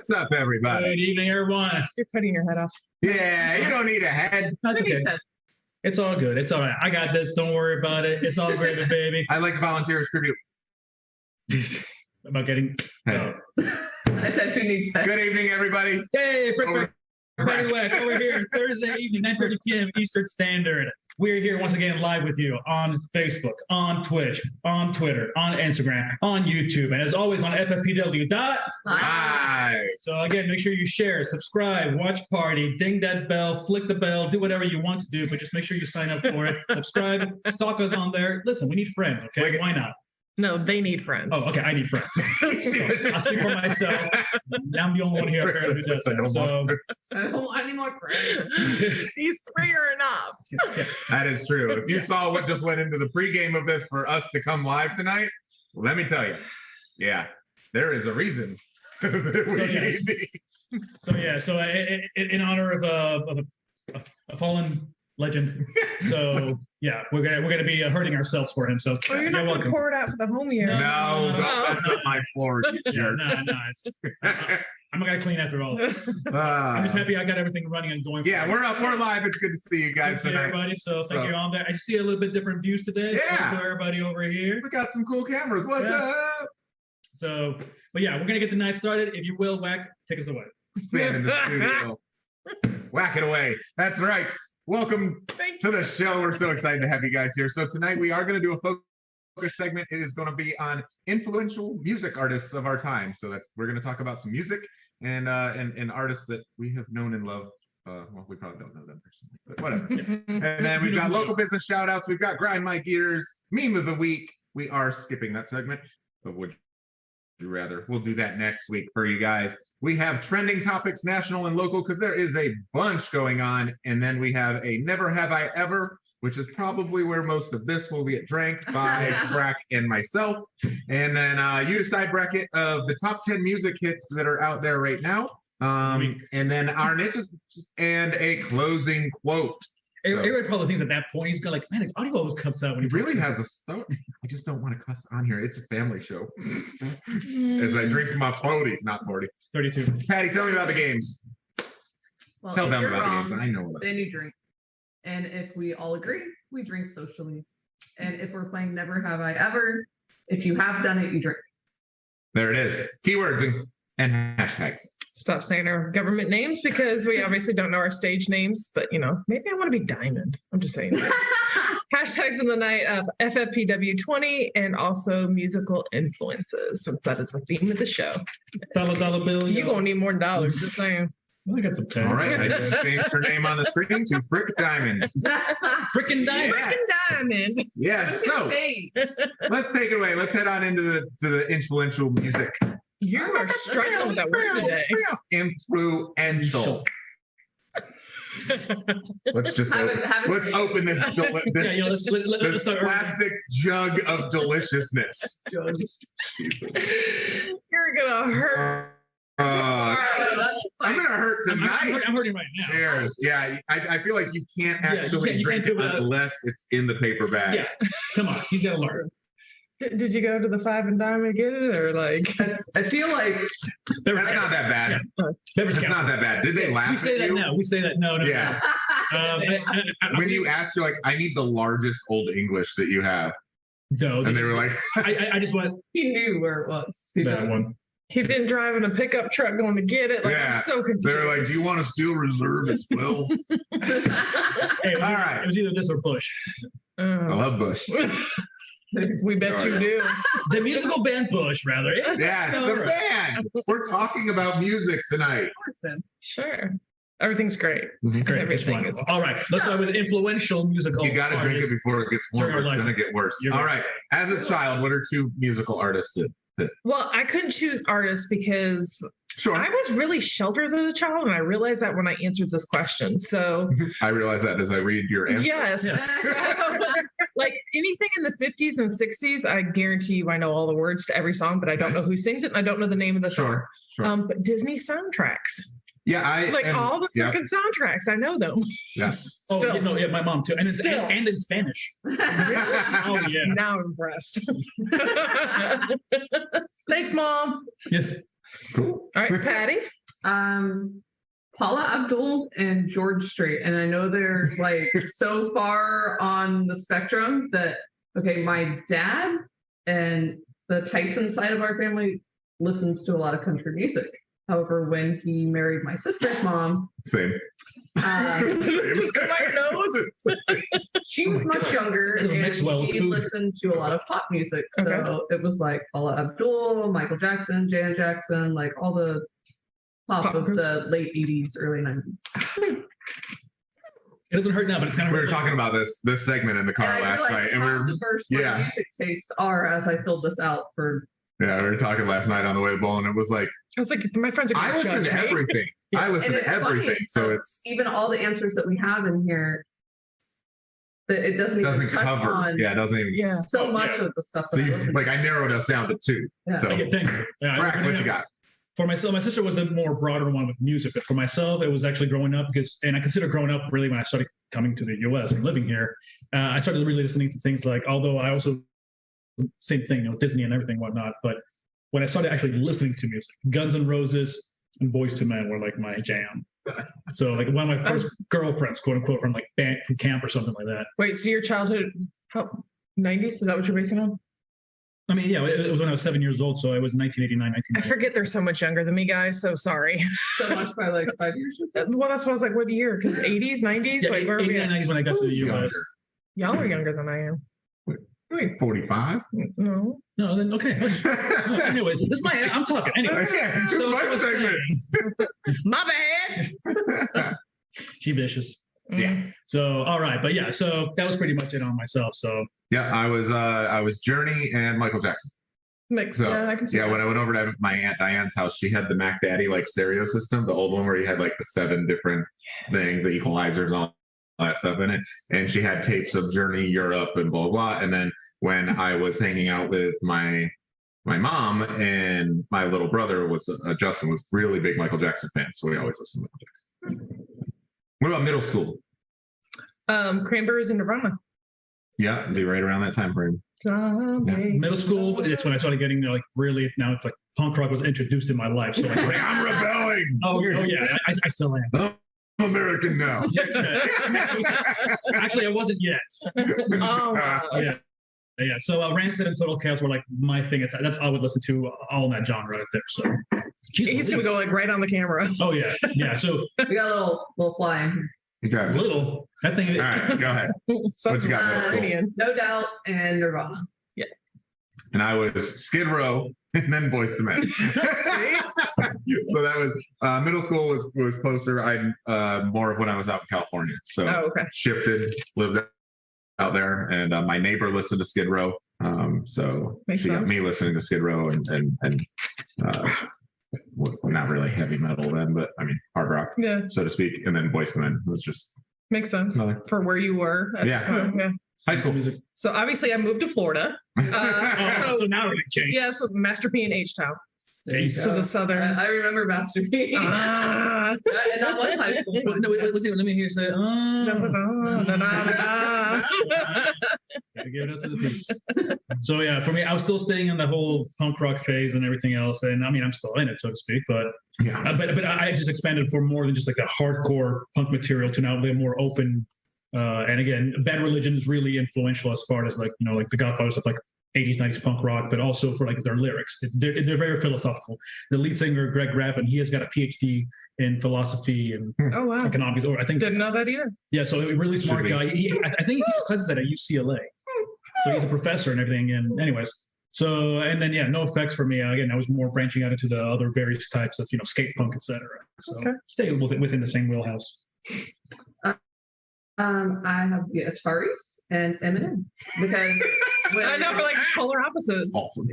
What's up, everybody? Good evening, everyone. You're cutting your head off. Yeah, you don't need a head. That's okay. It's all good. It's all right. I got this. Don't worry about it. It's all gravy, baby. I like volunteers tribute. About getting. Hey. I said, who needs that? Good evening, everybody. Hey, Frack Paddy Wack over here Thursday evening, 9:30 p.m. Eastern Standard. We're here once again live with you on Facebook, on Twitch, on Twitter, on Instagram, on YouTube, and as always on FFPW. Live. So again, make sure you share, subscribe, watch party, ding that bell, flick the bell, do whatever you want to do, but just make sure you sign up for it. Subscribe, stalk us on there. Listen, we need friends, okay? Why not? No, they need friends. Oh, okay. I need friends. So I'll speak for myself. I'm the only one here apparently who does that. So I don't want any more friends. These three are enough. Yeah. That is true. If you saw what just went into the pregame of this for us to come live tonight, well, let me tell you, yeah, there is a reason that we need these. So in honor of a fallen legend. So yeah, we're gonna be hurting ourselves for him. So you're not gonna pour it out for the home here. No, that's not my floor. No. I'm not gonna clean after all this. I'm just happy I got everything running and going. Yeah, we're live. It's good to see you guys tonight. Everybody. So thank you on there. I see a little bit different views today. Yeah. To everybody over here. We got some cool cameras. What's up? So, but yeah, we're gonna get the night started. If you will, Wack, take us away. Spin in the studio. Whack it away. That's right. Welcome to the show. We're so excited to have you guys here. So tonight we are going to do a focus segment. It is going to be on influential music artists of our time. So we're going to talk about some music and artists that we have known and loved. Well, we probably don't know them personally, but whatever. And then we've got local business shout outs. We've got Grind My Gears, Meme of the Week. We are skipping that segment of Would You Rather. We'll do that next week for you guys. We have trending topics, national and local, because there is a bunch going on. And then we have a Never Have I Ever, which is probably where most of this will get drank by Frack and myself. And then you decide bracket of the top 10 music hits that are out there right now. And then our niches and a closing quote. Everybody probably thinks at that point he's got like, man, the audio always comes out when he really has a story. I just don't want to cuss on here. It's a family show. As I drink my 40, not 40. 32. Patty, tell me about the games. Well, tell them about the games. I know about then you drink. And if we all agree, we drink socially. And if we're playing Never Have I Ever, if you have done it, you drink. There it is. Keywords and hashtags. Stop saying our government names because we obviously don't know our stage names, but maybe I want to be Diamond. I'm just saying that. Hashtags in the night of FFPW20 and also musical influences, since that is the theme of the show. Dollar bill. You're going to need more dollars, just saying. I got some time. All right, I just changed her name on the screen to Frick Diamond. Frickin' Diamond. Yes. Frickin' Diamond. Yes, so let's take it away. Let's head on into the influential music. You are struggling with that word today. Influential. Let's just let's open this plastic jug of deliciousness. Jesus. You're gonna hurt. I'm gonna hurt tonight. I'm hurting right now. Cheers. Yeah, I feel like you can't actually drink it unless it's in the paper bag. Yeah, come on, he's gotta learn. Did you go to the Five and Dime and get it, or like? I feel like that's not that bad. Yeah. That's not that bad. Did they laugh? We say at that you? now. We say that no. Yeah. When you asked, you're like, I need the largest Old English that you have. No. And they were like, I just went. He knew where it was. That one. He didn't drive in a pickup truck going to get it. Like, yeah. I'm so confused. They were like, do you want a steel reserve as well? Hey, all right. It was either this or Bush. I love Bush. We bet you do. The musical band Bush, rather. Yes, the band. We're talking about music tonight. Of course, then. Sure. Everything's great. Mm-hmm. Great. Everything is all right. Let's start with influential musical. You got to drink it before it gets warmer. It's going to get worse. All right. As a child, what are two musical artists that? Well, I couldn't choose artists because I was really sheltered as a child, and I realized that when I answered this question. So I realized that as I read your answer. Yes. Like anything in the 50s and 60s, I guarantee you I know all the words to every song, but I don't know who sings it, and I don't know the name of the song. Sure. But Disney soundtracks. Yeah, all the fucking soundtracks. I know them. Yes. Still. My mom too, and in Spanish. Oh yeah. Now I'm impressed. Thanks, Mom. Yes. Cool. All right, Patty. Paula Abdul and George Strait. And I know they're like so far on the spectrum that, okay, my dad and the Tyson side of our family listens to a lot of country music. However, when he married my sister's mom, Same. Just got my nose. She was much younger and she listened to a lot of pop music. So it was like Paula Abdul, Michael Jackson, Janet Jackson, like all the pop of the late 80s, early 90s. It doesn't hurt now, but it's kind of. We were talking about this segment in the car last night, and we were diverse my music tastes are as I filled this out for. Yeah, we were talking last night on the way to bowling. It was like I was like, my friends are. I listen to everything. Yeah. I listen to everything, so it's even all the answers that we have in here. That it doesn't even cover. On it doesn't even so much of the stuff. So I narrowed us down to 2. Yeah. So thank you. Frack, what you got? For myself, my sister was the more broader one with music, but for myself, it was actually growing up and I consider growing up really when I started coming to the U.S. and living here. I started really listening to things like, although I also same thing, Disney and everything, whatnot. But when I started actually listening to music, Guns N' Roses and Boyz II Men were like my jam. So like one of my first girlfriends, quote unquote, from like band from camp or something like that. Wait, so your childhood, 90s? Is that what you're basing on? I mean, yeah, it was when I was 7 years old, so it was 1989, 1990. I forget they're so much younger than me, guys. So sorry. So much by like 5 years. Well, that's why I was like, what year? Because 80s, 90s? Yeah, like where 89, 90s when I got to the US. Y'all are younger than I am. You ain't 45. No. No, then okay. Anyway, this is I'm talking. Anyway, so my segment. My bad. She vicious. Yeah. So all right, but yeah, so that was pretty much it on myself. So yeah, I was Journey and Michael Jackson. So, yeah, I can see. Yeah, when I went over to my Aunt Diane's house, she had the Mac Daddy like stereo system, the old one where you had like the 7 different things, the equalizers, all that stuff in it. And she had tapes of Journey, Europe, and blah blah. And then when I was hanging out with my mom and my little brother was Justin was really big Michael Jackson fan, so we always listened to Michael Jackson. What about middle school? Cranberries and Nirvana. Yeah, it'd be right around that time frame. Yeah. Middle school, it's when I started getting like really, now it's like punk rock was introduced in my life. So like, I'm rebelling. Oh yeah, I still am. I'm American now. Actually, I wasn't yet. Yeah. So Rancid and Total Chaos were like my thing. That's all I would listen to, all in that genre right there. So he's gonna go like right on the camera. Oh yeah. So we got a little fly in here. Little. That thing. All right, go ahead. What you got? No Doubt and Nirvana. Yeah. And I was Skid Row and then Boyz II Men. So that was middle school was closer. I more of when I was out in California. So shifted, lived out there, and my neighbor listened to Skid Row. So Makes she sense. got me listening to Skid Row and well, not really heavy metal then, but I mean hard rock, so to speak. And then Boyz II Men was just makes sense for where you were. Yeah. High school music. So obviously I moved to Florida. So now we're gonna change. Yes, Master P and H-Town. So the southern. I remember Master P. And that was high school. No, let me hear you say. Gotta give it up to the people. So yeah, for me, I was still staying in the whole punk rock phase and everything else, and I mean, I'm still in it, so to speak. But but I just expanded for more than just like a hardcore punk material to now the more open. And again, Bad Religion is really influential as far as like like the Godfather stuff, like 80s, 90s punk rock, but also for like their lyrics. They're very philosophical. The lead singer, Greg Graffin, he has got a PhD in philosophy and economics. Or I think didn't know that either. Yeah, so a really smart guy. I think he teaches classes at UCLA. So he's a professor and everything. And anyways, so and then no effects for me. Again, I was more branching out into the other various types of skate punk, etc. So stay within the same wheelhouse. I have the Ataris and Eminem because I know we're like polar opposites. Awesome.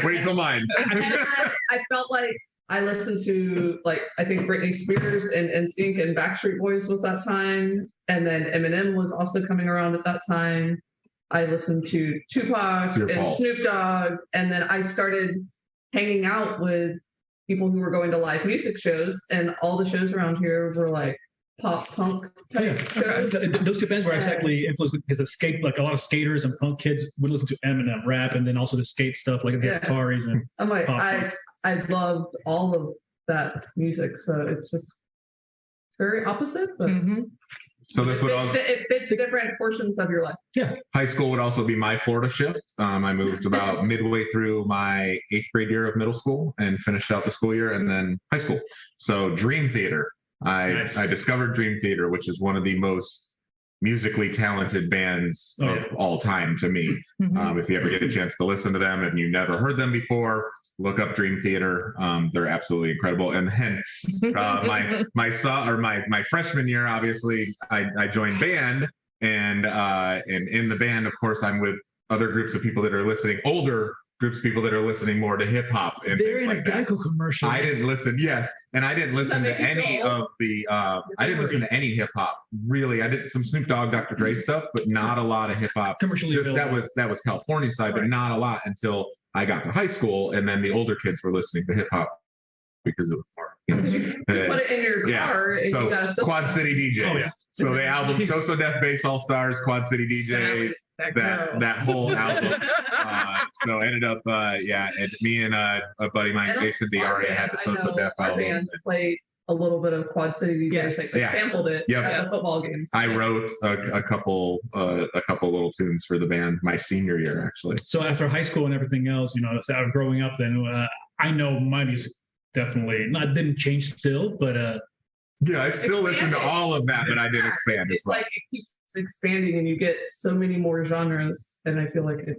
Wait till mine. I felt like I listened to I think Britney Spears and NSYNC and Backstreet Boys was that time, and then Eminem was also coming around at that time. I listened to Tupac and Snoop Dogg, and then I started hanging out with people who were going to live music shows, and all the shows around here were like pop punk type shows. Those two bands were exactly influenced because of skate, like a lot of skaters and punk kids would listen to Eminem rap, and then also the skate stuff like the Ataris and I'm like, I I loved all of that music. So it's very opposite, but So this would also it fits different portions of your life. Yeah. high school would also be my Florida shift. I moved about midway through my 8th grade year of middle school and finished out the school year, and then high school. So Dream Theater. I discovered Dream Theater, which is one of the most musically talented bands of all time to me. If you ever get a chance to listen to them and you never heard them before, look up Dream Theater. They're absolutely incredible. And then my freshman year, obviously, I joined band, and in the band, of course, I'm with other groups of people that are listening, older groups of people that are listening more to hip hop and They're things in like a that. Geico commercial. I didn't listen. Yes, and I didn't listen to any of the. I didn't listen to any hip hop. Really, I did some Snoop Dogg, Dr. Dre stuff, but not a lot of hip hop. Commercially Just available. that was California side, but not a lot until I got to high school, and then the older kids were listening to hip hop because it was more. Put it in your car. And So you got a Quad City DJs. Oh, yeah. So the album So Deaf Bass All Stars, Quad City DJs, that whole album. So ended up, and me and a buddy of mine, Jason Diaria, had the So Deaf our album. band played a little bit of Quad City DJs. Yes. They Yeah. sampled it at the football games. I wrote a couple little tunes for the band my senior year, actually. So after high school and everything else, out of growing up, then I know my music definitely didn't change still, but Yeah, I still listen to all of that, but I did expand as It's well. like it keeps expanding, and you get so many more genres, and I feel like it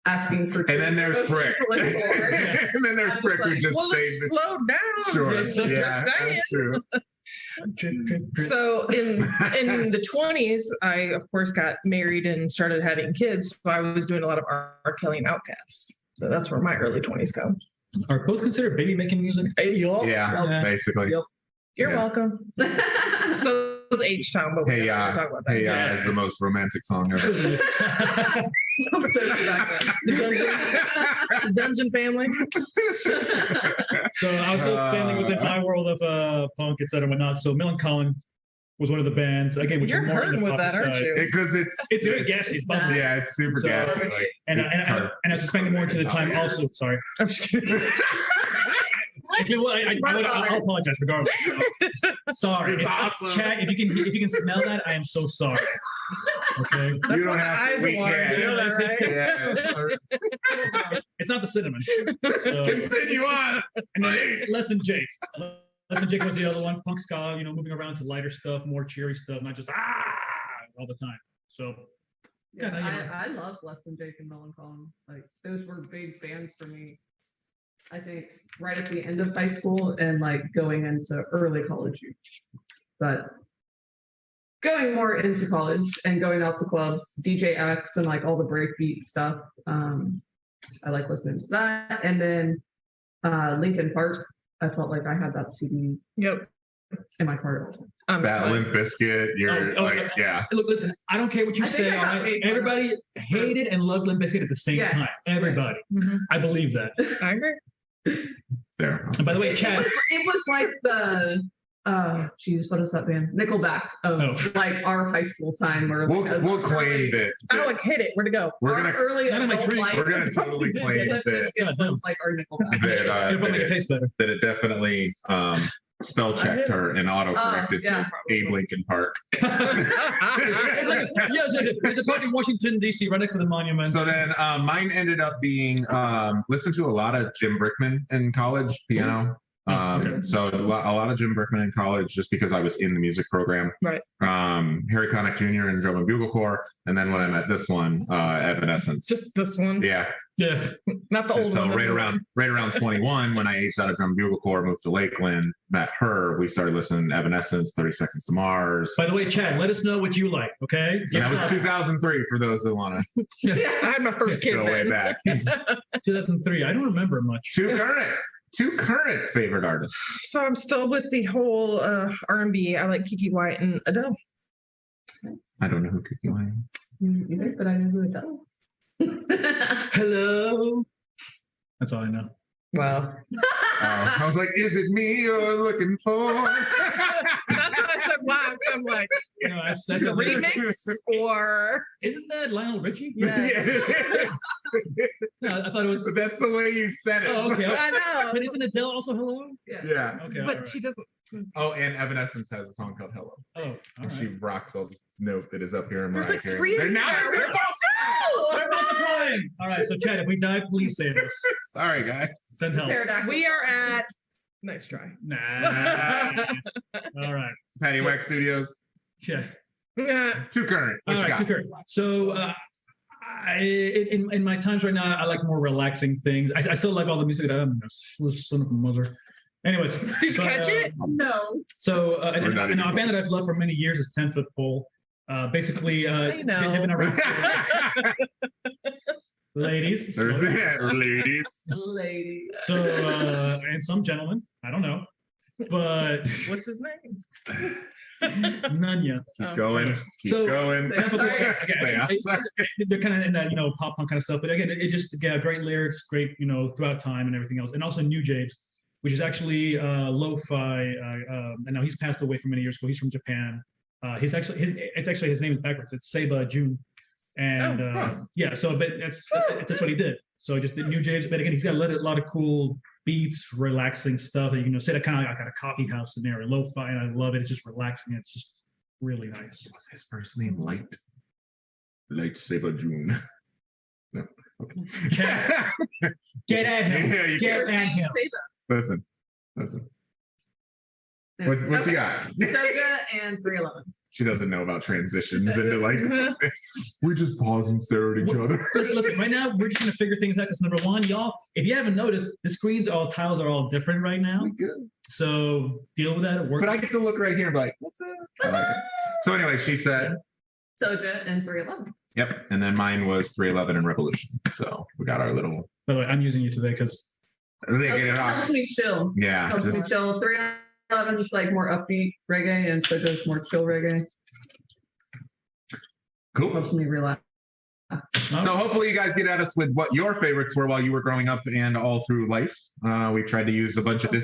asking for. And then there's Frick. Like And then there's I was Frick who like, just Well, stays. let's slow down. Sure. Just Yeah, saying. that's true. So in the 20s, I of course got married and started having kids. So I was doing a lot of R. Kelly and Outkast. So that's where my early 20s go. are both considered baby making music? Yeah, basically. Yep. You're Yeah. welcome. So it was H-Town, but Hey, we're not gonna talk about that. Hey, is the most romantic song ever. I'm so sorry. The Dungeon Family. So I was still expanding within my world of punk, et cetera, whatnot. So Millencolin was one of the bands, again, which You're are more in hurting the with pop that, aren't side. you? Because It's very gassy. It's bubbly. yeah, it's super So- gassy. Like, And it's I was expanding more into the time also. Sorry. I'm just kidding. If you will, I'll apologize regardless. Sorry. It's awesome. Chad, if you can smell that, I am so sorry. Okay. That's You don't why the have to- eyes we are watering. can't. You know that, right? Yeah. It's not the cinnamon. So, Continue on. and then Less Than Jake. Less Than Jake was the other one. Punk ska, moving around to lighter stuff, more cheery stuff, not just all the time. So Yeah, I love Less Than Jake and Millencolin. Like those were big bands for me. I think right at the end of high school and like going into early college years. But going more into college and going out to clubs, DJ X and like all the breakbeat stuff. I like listening to that. And then Linkin Park, I felt like I had that CD Yep. in my car all the time. That Limp Biscuit, you're like, yeah. Look, listen, I don't care what you I think say. I got made fun of. Everybody hated and loved Limp Bizkit at the same Yes, time. Everybody. Mhm. I believe that. I agree. There. And by the way, It Chad, was like the what is that band? Nickelback of like our high school time, or We'll claim that. I like hit it. Where'd it go? We're our gonna early Not in my adult drink. life. we're gonna totally claim Limp that Bizkit was like our Nickelback. it'll make it taste better. that it definitely spell checked her and auto corrected yeah. to Abe Lincoln Park. Yes, there's a park in Washington, D.C., right next to the monument. So then mine ended up being listened to a lot of Jim Brickman in college, piano. Okay. So a lot of Jim Brickman in college, just because I was in the music program. Right. Harry Connick Jr. in Drum and Bugle Corps, and then when I met this one, Evanescence. Just this one. Yeah. Yeah. Not the And old so one. right around 21, when I aged out of Drum and Bugle Corps, moved to Lakeland, met her, we started listening to Evanescence, 30 Seconds to Mars. By the way, Chad, let us know what you like, okay? And that was 2003 for those that want to I had my first kid go way then. back. 2003. I don't remember much. Two current favorite artists. So I'm still with the whole R&B. I like Kiki White and Adele. I don't know who Cookie Lane. Either, but I know who it does. Hello. That's all I know. Wow. I was like, is it me you're looking for? That's what I said. Wow. I'm like, No, that's a remix or Isn't that Lionel Richie? yes. No, I thought it was. But that's the way you said it. Oh, okay. I know. But isn't Adele also Hello? Yeah. Okay. But all she doesn't. Oh, and Evanescence has a song called Hello. right. Oh, all And she right. rocks all the note that is up here in There's Mariah like Carey. 3 They're in not. there. They're both- They're multiplying. All right. So, Chad, if we die, please save us. Sorry, guys. Send help. Pterodactyl. We are at. Nice try. Nah. All right. Paddy Wack Studios. Check. Too current. What All you right, got? Tucker. So, in my times right now, I like more relaxing things. I still like all the music that I'm a son of a mother. Anyways, Did you catch it? No. So, and We're not a even band that I've loved for many years is 10 Foot Pole. Basically, I know. they've been around. Ladies. There's so- that, ladies. Lady. So, and some gentlemen, I don't know, but What's his name? none yet. Keep going. Keep So- going. Sorry. Yeah. They're kind of in that, pop punk kind of stuff. But again, it's just great lyrics, great, throughout time and everything else. And also New James, which is actually lo-fi. And now he's passed away from many years ago. He's from Japan. His name is backwards. It's Seba Jun. And yeah, so but that's what he did. So just the New James, but again, he's got a lot of cool beats, relaxing stuff that you can say that kind of like a coffee house scenario, lo-fi, and I love it. It's just relaxing. It's just really nice. What's his first name? Light Saber June. No. Okay. Get at him. Yeah, you Get at him. Listen. What you got? Soja and 311. She doesn't know about transitions into like we just pause and stare at each other. Listen, right now we're just gonna figure things out because number one, y'all, if you haven't noticed, the tiles are all different right now. We good. So deal with that at work. But I get to look right here and be like, what's that? I like it. So anyway, she said, Soja and 311. yep. And then mine was 311 and Revolution. So we got our little. By the way, I'm using you today because They get it Helps off. me chill. Yeah. Helps me just- chill. 311 is like more upbeat reggae, and Soja's more chill reggae. Cool. Helps me relax. So hopefully you guys get at us with what your favorites were while you were growing up and all through life. We tried to use a bunch of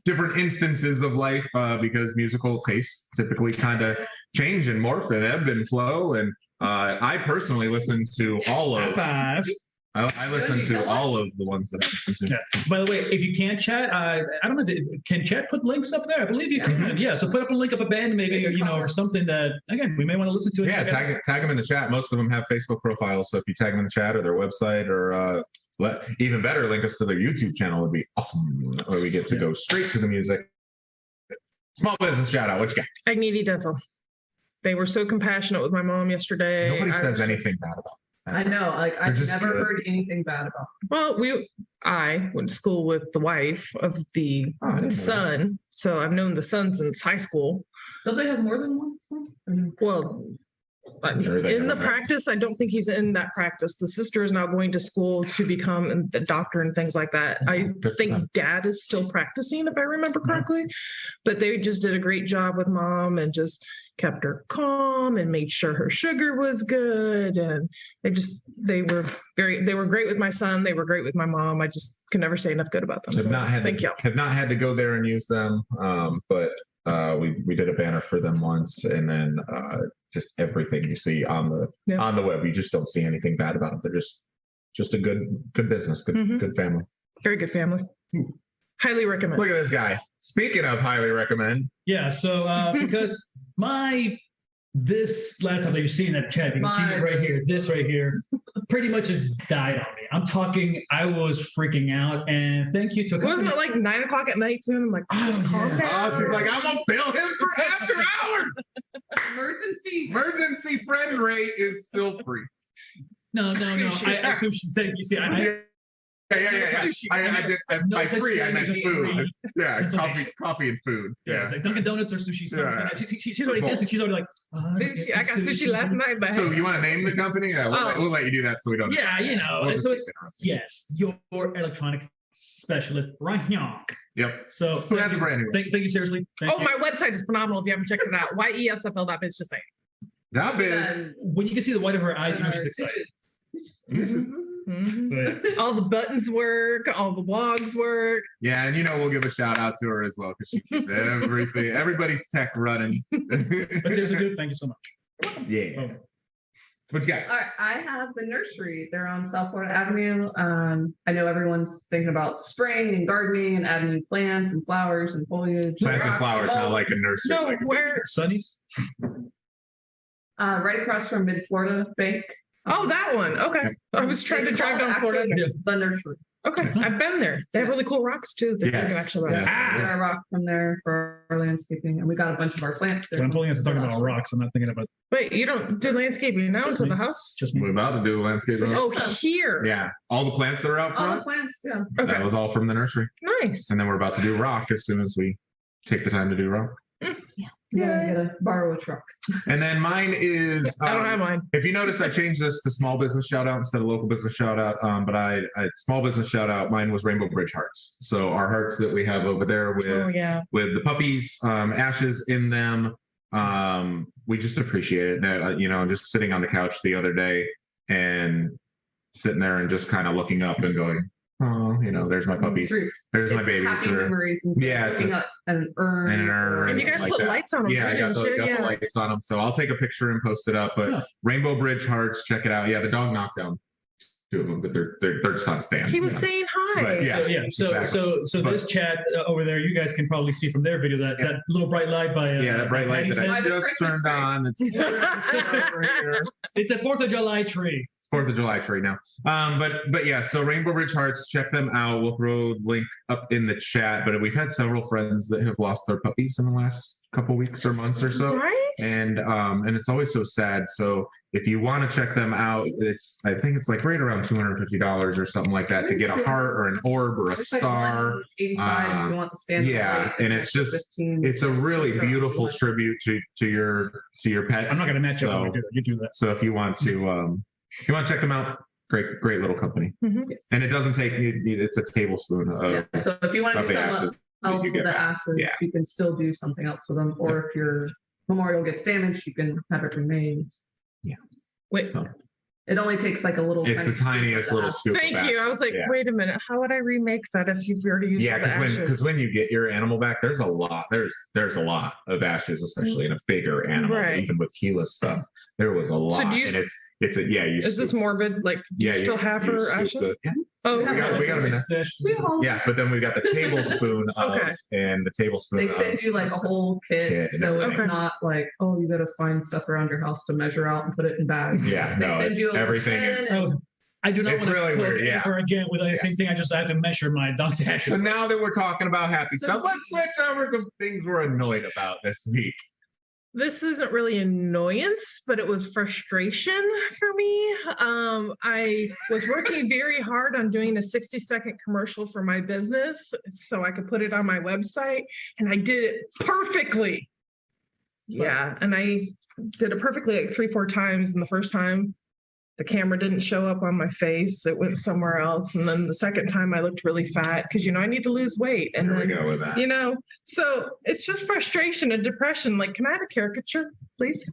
different instances of life because musical tastes typically kind of change and morph and ebb and flow. And I personally listen to all of. five. I listen to all of the ones that I listen to. Yeah. By the way, if you can't chat, I don't know. Can chat put links up there? I believe you can. Yeah. So put up a link of a band, maybe, or something that again we may want to listen to. Yeah, tag them in the chat. Most of them have Facebook profiles, so if you tag them in the chat or their website, or even better, link us to their YouTube channel would be awesome. Where we get to go straight to the music. Small business shout out. What you got? Agniti Dental. They were so compassionate with my mom yesterday. Nobody I says was anything just- bad about. I know. Like I've just never good. heard anything bad about. Well, I went to school with the wife of the Oh, I didn't know son, so I've known the son since high school. Don't they have more than one son? Well, I'm sure they in the have. practice, I don't think he's in that practice. The sister is now going to school to become a doctor and things like that. I Good for think them. dad is still practicing, if I remember correctly. But they just did a great job with mom and just kept her calm and made sure her sugar was good. And they were great with my son. They were great with my mom. I just can never say enough good about them. Have So not had thank you. have not had to go there and use them, but we did a banner for them once, and then just everything you see on the web, you just don't see anything bad about them. They're just a good business, good family. Very good family. Highly recommend. Look at this guy. Speaking of highly recommend, Yeah. So because this laptop that you're seeing in that chat, you can see it right here. This right here, pretty much just died on me. I'm talking. I was freaking out, and thank you to. Wasn't it like 9 o'clock at night too? I'm like, just calm down. oh, she's like, I'm gonna bill him for after hours. Emergency friend rate is still free. No. Sushi. I assume she said. You see, I Yeah. Sushi. By such free, I thing meant as food. free. Yeah, That's okay. coffee and food. Yeah, it's like Dunkin' Donuts or sushi. Yeah. She's already guessing. She's already like, Sushi. I got sushi last night, but So you want to name the company? Yeah, we'll let you do that so we don't. Yeah, We'll just so keep it's it around. yes, your electronic specialist right here. Yep. So Who has a brand new? thank you seriously. Thank you. my website is phenomenal. If you haven't checked it out, yesfl.biz. Just saying. That is. When you can see the white of her eyes, you know she's excited. Mhm. So, yeah. All the buttons work, all the logs work. Yeah, and we'll give a shout out to her as well because she keeps everybody's tech running. But seriously, dude, thank you so much. Yeah. Oh. What you got? All right, I have the nursery. They're on South Florida Avenue. I know everyone's thinking about spraying and gardening and adding new plants and flowers and foliage. Plants and flowers, not like a nursery. No, like where? Sunnies? Right across from Mid Florida Bank. Oh, that one. Okay. I was trying to It's drive called down Florida. actually The nursery. Okay, I've been there. They have really cool rocks too. They're Yes. actually Yes. right. We get our rock from there for our landscaping, and we got a bunch of our plants there. When I'm pulling into talking about rocks, I'm not thinking about Wait, you don't do landscaping now Just to me. the house? just me. We're about to do landscaping. Oh, here. Yeah, all the plants that are out All the front. plants, yeah. Okay. That was all from the nursery, Nice. and then we're about to do rock as soon as we take the time to do rock. Yeah, I gotta borrow a truck. And then mine is. I don't have mine. If you notice, I changed this to small business shout out instead of local business shout out. But I small business shout out. Mine was Rainbow Bridge Hearts. So our hearts that we have over there Oh yeah. with the puppies, ashes in them. We just appreciate it. Just sitting on the couch the other day and sitting there and just kind of looking up and going, oh, there's my puppies. There's my It's babies. happy Or, memories instead Yeah, of it's looking at an urn. and an urn. And you guys like put that. lights on them. Yeah, I got the lights on them. So I'll take a picture and post it up. But Huh. Rainbow Bridge Hearts, check it out. Yeah, the dog knocked down two of them, but they're just on stands. He was saying hi. But, yeah, So exactly. this chat over there, you guys can probably see from their video that little bright light by Yeah, that bright light Patty's that I head. just turned on. It's over here. It's a 4th of July tree. 4th of July tree now. But yeah, so Rainbow Bridge Hearts, check them out. We'll throw a link up in the chat. But we've had several friends that have lost their puppies in the last couple weeks or months or so. Right? And it's always so sad. So if you want to check them out, I think it's like right around $250 or something like that to get a heart or an orb or a It's like star. 85 if you want the stand. Yeah, and it's just 15. it's a really So, beautiful like- tribute to your pets. I'm not going to match up when we do that. You do that. So if you want to check them out, great little company. Mhm. Yes. And it doesn't take it's a tablespoon of Yeah, so if you want to of do the something ashes that else you with get the back. ashes, Yeah. you can still do something else with them. Or if your memorial gets damaged, you can have it remade. Wait. It only takes like a little. It's the tiny tiniest scoop of little ash. scoop. Thank of you. I was like, Yeah. wait a minute. How would I remake that if you've already used Yeah, all the because ashes? when you get your animal back, there's a lot. There's a lot of ashes, especially in a bigger animal. Right. Even with keyless stuff, there was a lot. do you- And it's a yeah. You Is this scoop- morbid? Like, do you yeah, still have you her scoop ashes? the- yeah. Oh, We got them in there. We all- Yeah, but then we've got the tablespoon of, Okay. and the tablespoon. They of, send you like a whole kit, Kit and so it's everything. not like, oh, you got to find stuff around your house to measure out and put it in bags. Yeah, They no, send it's, you a little everything tin is. So I do not It's want to really cook weird, yeah. ever again with the same thing. I have to measure my dog's ashes. So now that we're talking about happy So- stuff, let's switch over to things we're annoyed about this week. this isn't really annoyance, but it was frustration for me. I was working very hard on doing a 60-second commercial for my business so I could put it on my website, and I did it perfectly. Yeah, and I did it perfectly like 3-4 times, and the first time the camera didn't show up on my face, it went somewhere else, and then the second time I looked really fat because I need to lose weight, and Here we then go with that. so it's just frustration and depression. Like, can I have a caricature, please?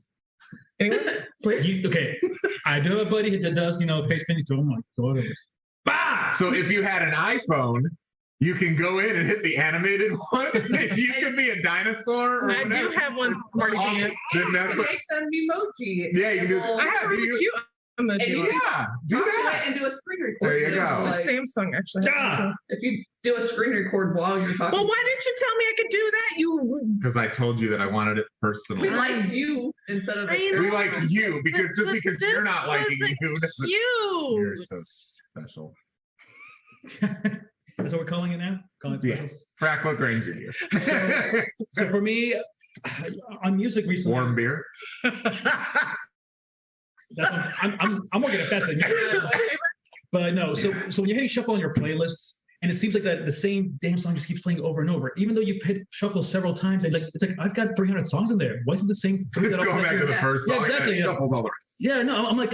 Anyone, please? Okay, I do have a buddy that does, face painting. Oh my god! Bah! So if you had an iPhone, you can go in and hit the animated one. If you could be a dinosaur or I do whatever, have one smarty pants. then that's You what, make them emoji. Yeah, you can do- Well, I have a really you- cute emoji. And you one. yeah, do talk to that. it and do a screen record. There you go. The Like, Samsung actually. has one, too. if you do a screen record while you're talking, Well, why didn't you tell me I could do that? You. Because I told you that I wanted it personally. we like you instead of. I know. We like you because just But because this you're not liking wasn't you, doesn't- You. you're so special. That's what we're calling it now. Calling it special. Yes. Frack, what grains are you? So for me, on music recently, Warm beer. I'm working it faster than you. But no, so when you're hitting shuffle on your playlists, and it seems like that the same damn song just keeps playing over and over, even though you've hit shuffle several times, and it's like I've got 300 songs in there. Why is it the same? Three It's that I'll going play back to through? the first Yeah, song. exactly, and it yeah. shuffles all the rest. Yeah, no, I'm like,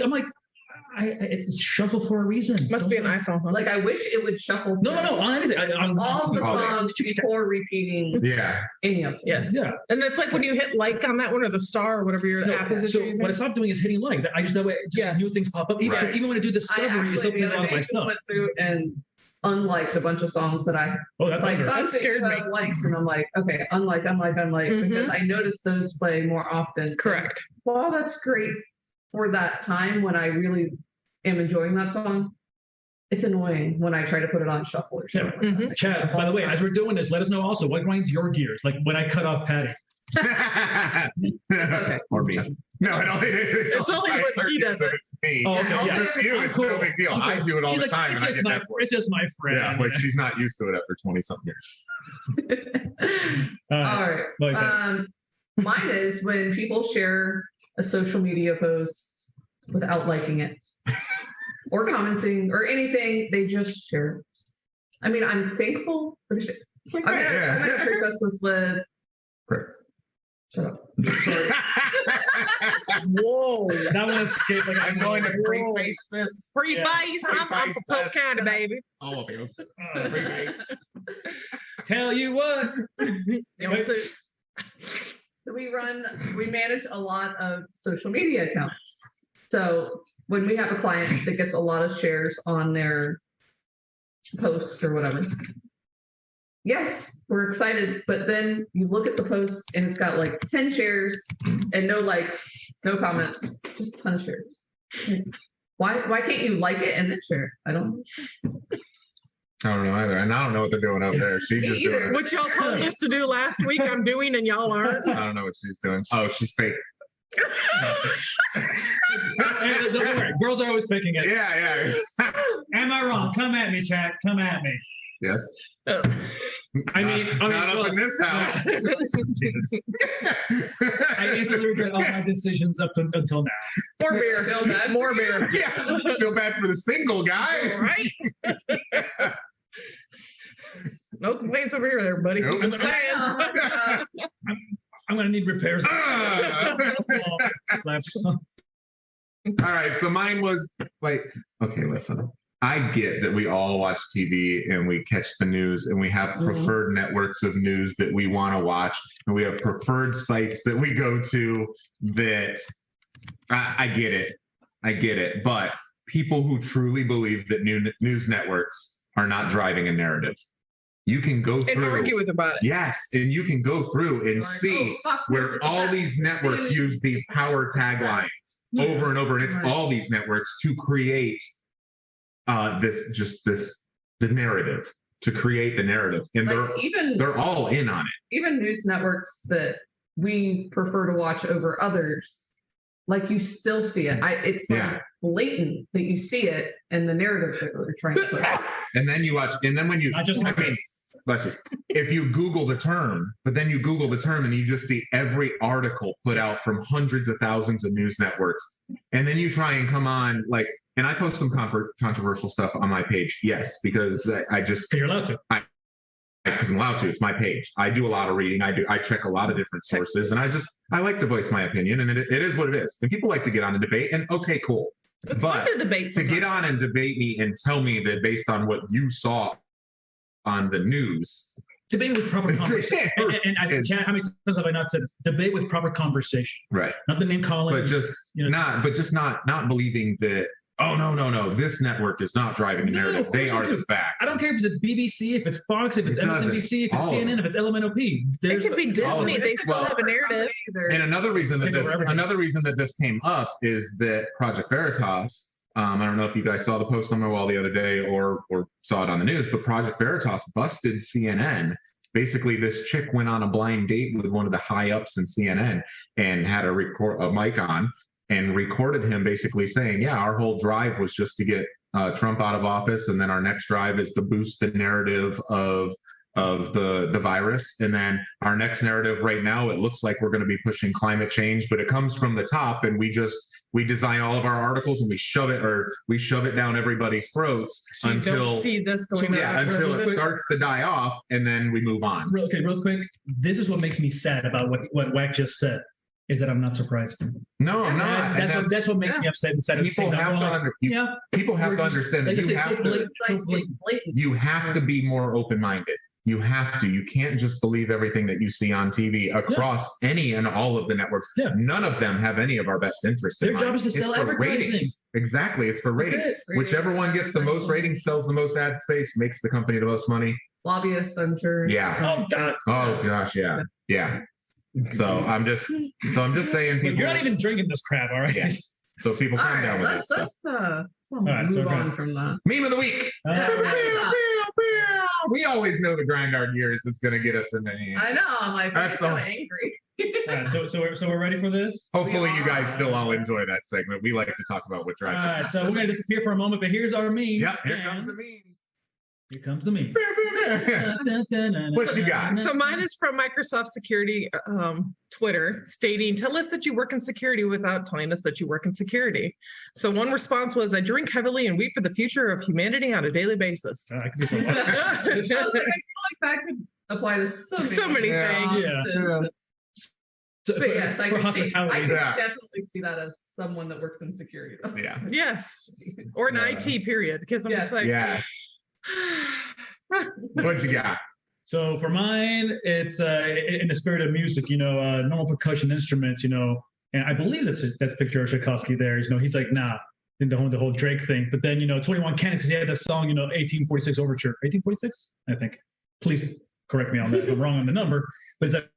It's shuffle for a reason. Must be an iPhone, huh? Like I wish it would shuffle. No, on anything. On all the songs before repeating. Yeah. Any of them. Yes. Yeah. And it's like when you hit like on that one or the star or whatever your app is that So you're using. what I stopped doing is hitting like. I just that way new things pop up. Even when I do discovery, it's something on my stuff. Went through and unliked a bunch of songs that I that scared me. Liked, and I'm like, okay, unlike, because I noticed those play more often. Correct. Well, that's great for that time when I really am enjoying that song. It's annoying when I try to put it on shuffle or something. Yeah. Like Chad, by the way, as we're doing this, let us know also what grinds your gears. Like when I cut off Patty. Okay. Or me. No, I don't. It's only when he does it. It's me. Oh, okay. Yeah. It's you. It's cool. no big deal. Okay. I do it all She's the like, time. It's just my friend. Yeah, but she's not used to it after 20-something years. All right. Mine is when people share a social media post without liking it or commenting or anything, they just share it. I mean, I'm thankful for the shit. I'm gonna preface this with Chris. Shut up. Sorry. Whoa. That one escaped. Like, I'm going to preface this. Preface. I'm Preface from Polk County, baby. All of you. Preface. Tell you what. We manage a lot of social media accounts. So when we have a client that gets a lot of shares on their post or whatever, yes, we're excited. But then you look at the post and it's got like 10 shares and no likes, no comments, just a ton of shares. Why can't you like it and then share? I don't know either. And I don't know what they're doing up there. She's just doing it. What y'all told us to do last week, I'm doing, and y'all aren't. I don't know what she's doing. Oh, she's fake. Don't worry. Girls are always faking it. Yeah. Am I wrong? Come at me, Chad. Come at me. Yes. I mean, not up in this house. I instantly regret all my decisions until now. More beer. Feel bad. More beer. Yeah. I feel bad for the single guy. Right? No complaints over here, there, buddy. Nope. Just saying. I'm going to need repairs. All right. So mine was like, okay, listen. I get that we all watch TV and we catch the news and we have preferred networks of news that we want to watch. And we have preferred sites that we go to that I get it. I get it. But people who truly believe that news networks are not driving a narrative, you can go through and argue with about it. Yes. And you can go through and see where all these networks use these power taglines over and over. And it's all these networks to create the narrative, to create the narrative, and they're all in on it. Even news networks that we prefer to watch over others, like you still see it. It's like blatant that you see it in the narrative that they're trying to put out. And then you watch, and then when you, bless you, if you Google the term, but then you Google the term and you just see every article put out from hundreds of thousands of news networks, and then you try and come on like. And I post some controversial stuff on my page. Yes, because because you're allowed to. Because I'm allowed to. It's my page. I do a lot of reading. I check a lot of different sources, and I like to voice my opinion, and it is what it is. And people like to get on a debate, and okay, cool. It's fun to debate. To get on and debate me and tell me that based on what you saw on the news. Debate with proper conversation. Chad, how many times have I not said this? Debate with proper conversation. Right. Not the name calling. But just not believing that. Oh, no. This network is not driving the narrative. They are the facts. I don't care if it's BBC, if it's Fox, if it's MSNBC, if it's CNN, if it's LMNOP. It could be Disney. They still have a narrative. And another reason that this came up is that Project Veritas, I don't know if you guys saw the post on my wall the other day or saw it on the news, but Project Veritas busted CNN. Basically, this chick went on a blind date with one of the high ups in CNN and had a mic on. And recorded him basically saying, yeah, our whole drive was just to get Trump out of office. And then our next drive is to boost the narrative of the virus. And then our next narrative right now, it looks like we're going to be pushing climate change, but it comes from the top. And we design all of our articles and we shove it down everybody's throats so until see this going until it starts to die off. And then we move on. Real quick. This is what makes me sad about what Wack just said. is that I'm not surprised. No, I'm not. That's what makes me upset. Instead of people have to people have to understand that you have to be more open-minded. You have to. You can't just believe everything that you see on TV across any and all of the networks. Yeah. None of them have any of our best interests in mind. Their job is to sell advertising. Ratings. Exactly. It's for ratings. Whichever one gets the most ratings, sells the most ad space, makes the company the most money. Lobbyists, I'm sure. Yeah. Oh God. Oh gosh. Yeah. Yeah. So I'm just saying, people. We're not even drinking this crap, all right? Yeah. So people calm down with that stuff. Let's move on from that. Meme of the week. We always know the Grindard years is going to get us in the end. I know. I'm like, I'm so angry. All right, so we're ready for this. Hopefully, you guys still all enjoy that segment. We like to talk about what drives us. All right, so we're going to disappear for a moment, but here's our memes. Yep, here comes the memes. Here comes the meme. What you got? So mine is from Microsoft Security Twitter stating, tell us that you work in security without telling us that you work in security. So one response was, I drink heavily and weep for the future of humanity on a daily basis. I feel like that could apply to so many things. Yeah. So, but yes, I can hospitality. Definitely see that as someone that works in security. Though. Yeah. Yes. Or an IT period. Because I'm just like, what you got? So for mine, it's in the spirit of music, normal percussion instruments, and I believe that's Victor Tchaikovsky there. He's like, nah, in the whole Drake thing. But then, 21 Cannons, because he had that song, 1846 Overture. 1846, I think. Please correct me on that if I'm wrong on the number. But it's like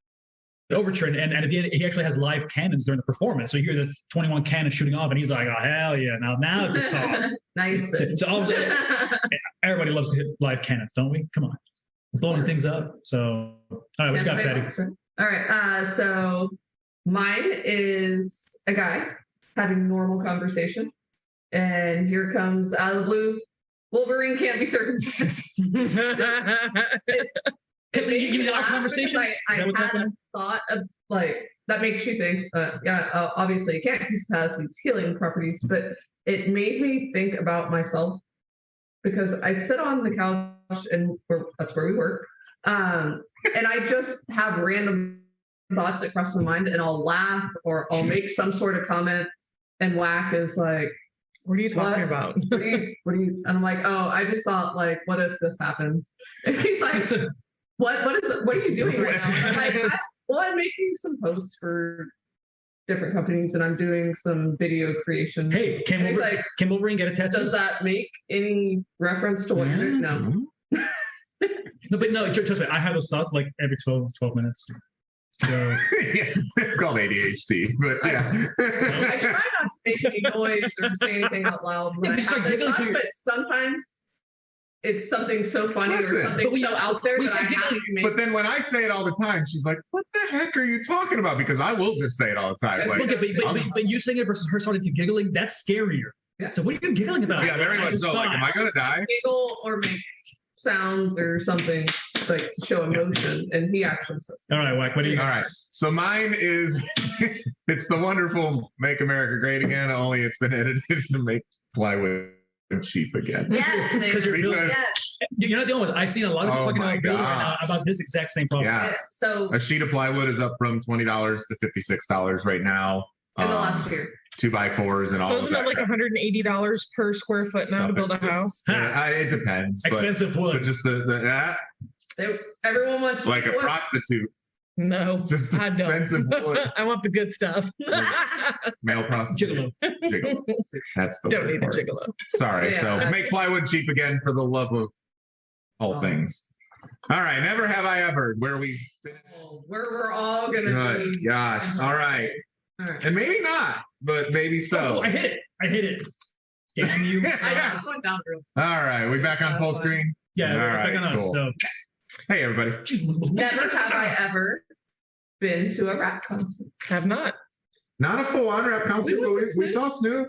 overture, and at the end, he actually has live cannons during the performance. So you hear the 21 cannons shooting off, and he's like, oh, hell yeah, now it's a song. Nice. So everybody loves live cannons, don't we? Come on. Blowing things up. So, all right, what you got, Patty? All right, so mine is a guy having normal conversation, and here comes out of the blue, Wolverine can't be circumcised. Can you give me our conversations? I had a thought of that makes you think, obviously you can't because it has these healing properties, but it made me think about myself because I sit on the couch and that's where we work. And I just have random thoughts that cross my mind and I'll laugh or I'll make some sort of comment and Wack is like, what are you talking about? What are you? And I'm like, oh, I just thought what if this happened? And he's like, what are you doing right now? I'm like, I'm making some posts for different companies and I'm doing some video creation. Hey, can Wolverine get a tattoo? Does that make any reference to what you're doing? No. No, trust me, I have those thoughts every 12 minutes. So it's called ADHD, but yeah. I try not to make any noise or say anything out loud when I have this thought, but sometimes it's something so funny or something so out there that I have to make. But then when I say it all the time, she's like, what the heck are you talking about? Because I will just say it all the time. But you saying it versus her starting to giggling, that's scarier. Yeah. So what are you giggling about? Yeah, very much so. Am I going to die? Giggle or make sounds or something to show emotion. And he actually says that. All right, Wack, what do you got? All right. So mine is, it's the wonderful Make America Great Again, only it's been edited to make plywood cheap again. Yes, because you're not the only one. I've seen a lot of fucking building right now about this exact same problem. Yeah. So a sheet of plywood is up from $20 to $56 right now. In the last year. 2x4s and all. So isn't it like $180 per square foot now to build a house? It depends. Expensive wood. But just everyone wants like a prostitute. No, just expensive wood. I want the good stuff. Male prostitute. Gigolo. That's the don't need a gigolo. Sorry. So make plywood cheap again for the love of all things. All right. Never have I ever. Where we finish. Where we're all gonna be. Gosh. All right. And maybe not, but maybe so. Oh, I hit it. Damn you. All right. We back on full screen? Yeah, we're back on us. So. Hey, everybody. Never have I ever been to a rap concert. Have not. Not a full-on rap concert, but we saw Snoop.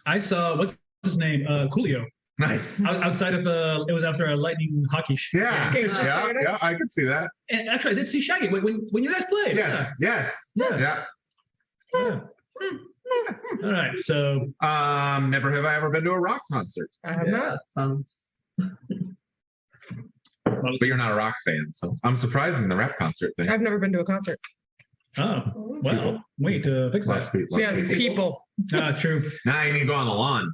I saw, what's his name? Coolio. Nice. Outside of it was after a Lightning hockey show. Yeah, I could see that. And actually, I did see Shaggy when you guys played. Yes. Yeah. All right, so never have I ever been to a rock concert. I have not. But you're not a rock fan, so I'm surprised in the rap concert thing. I've never been to a concert. Oh, well, we need to fix Lots that. of people. Yeah, people. True. Now you need to go on the lawn.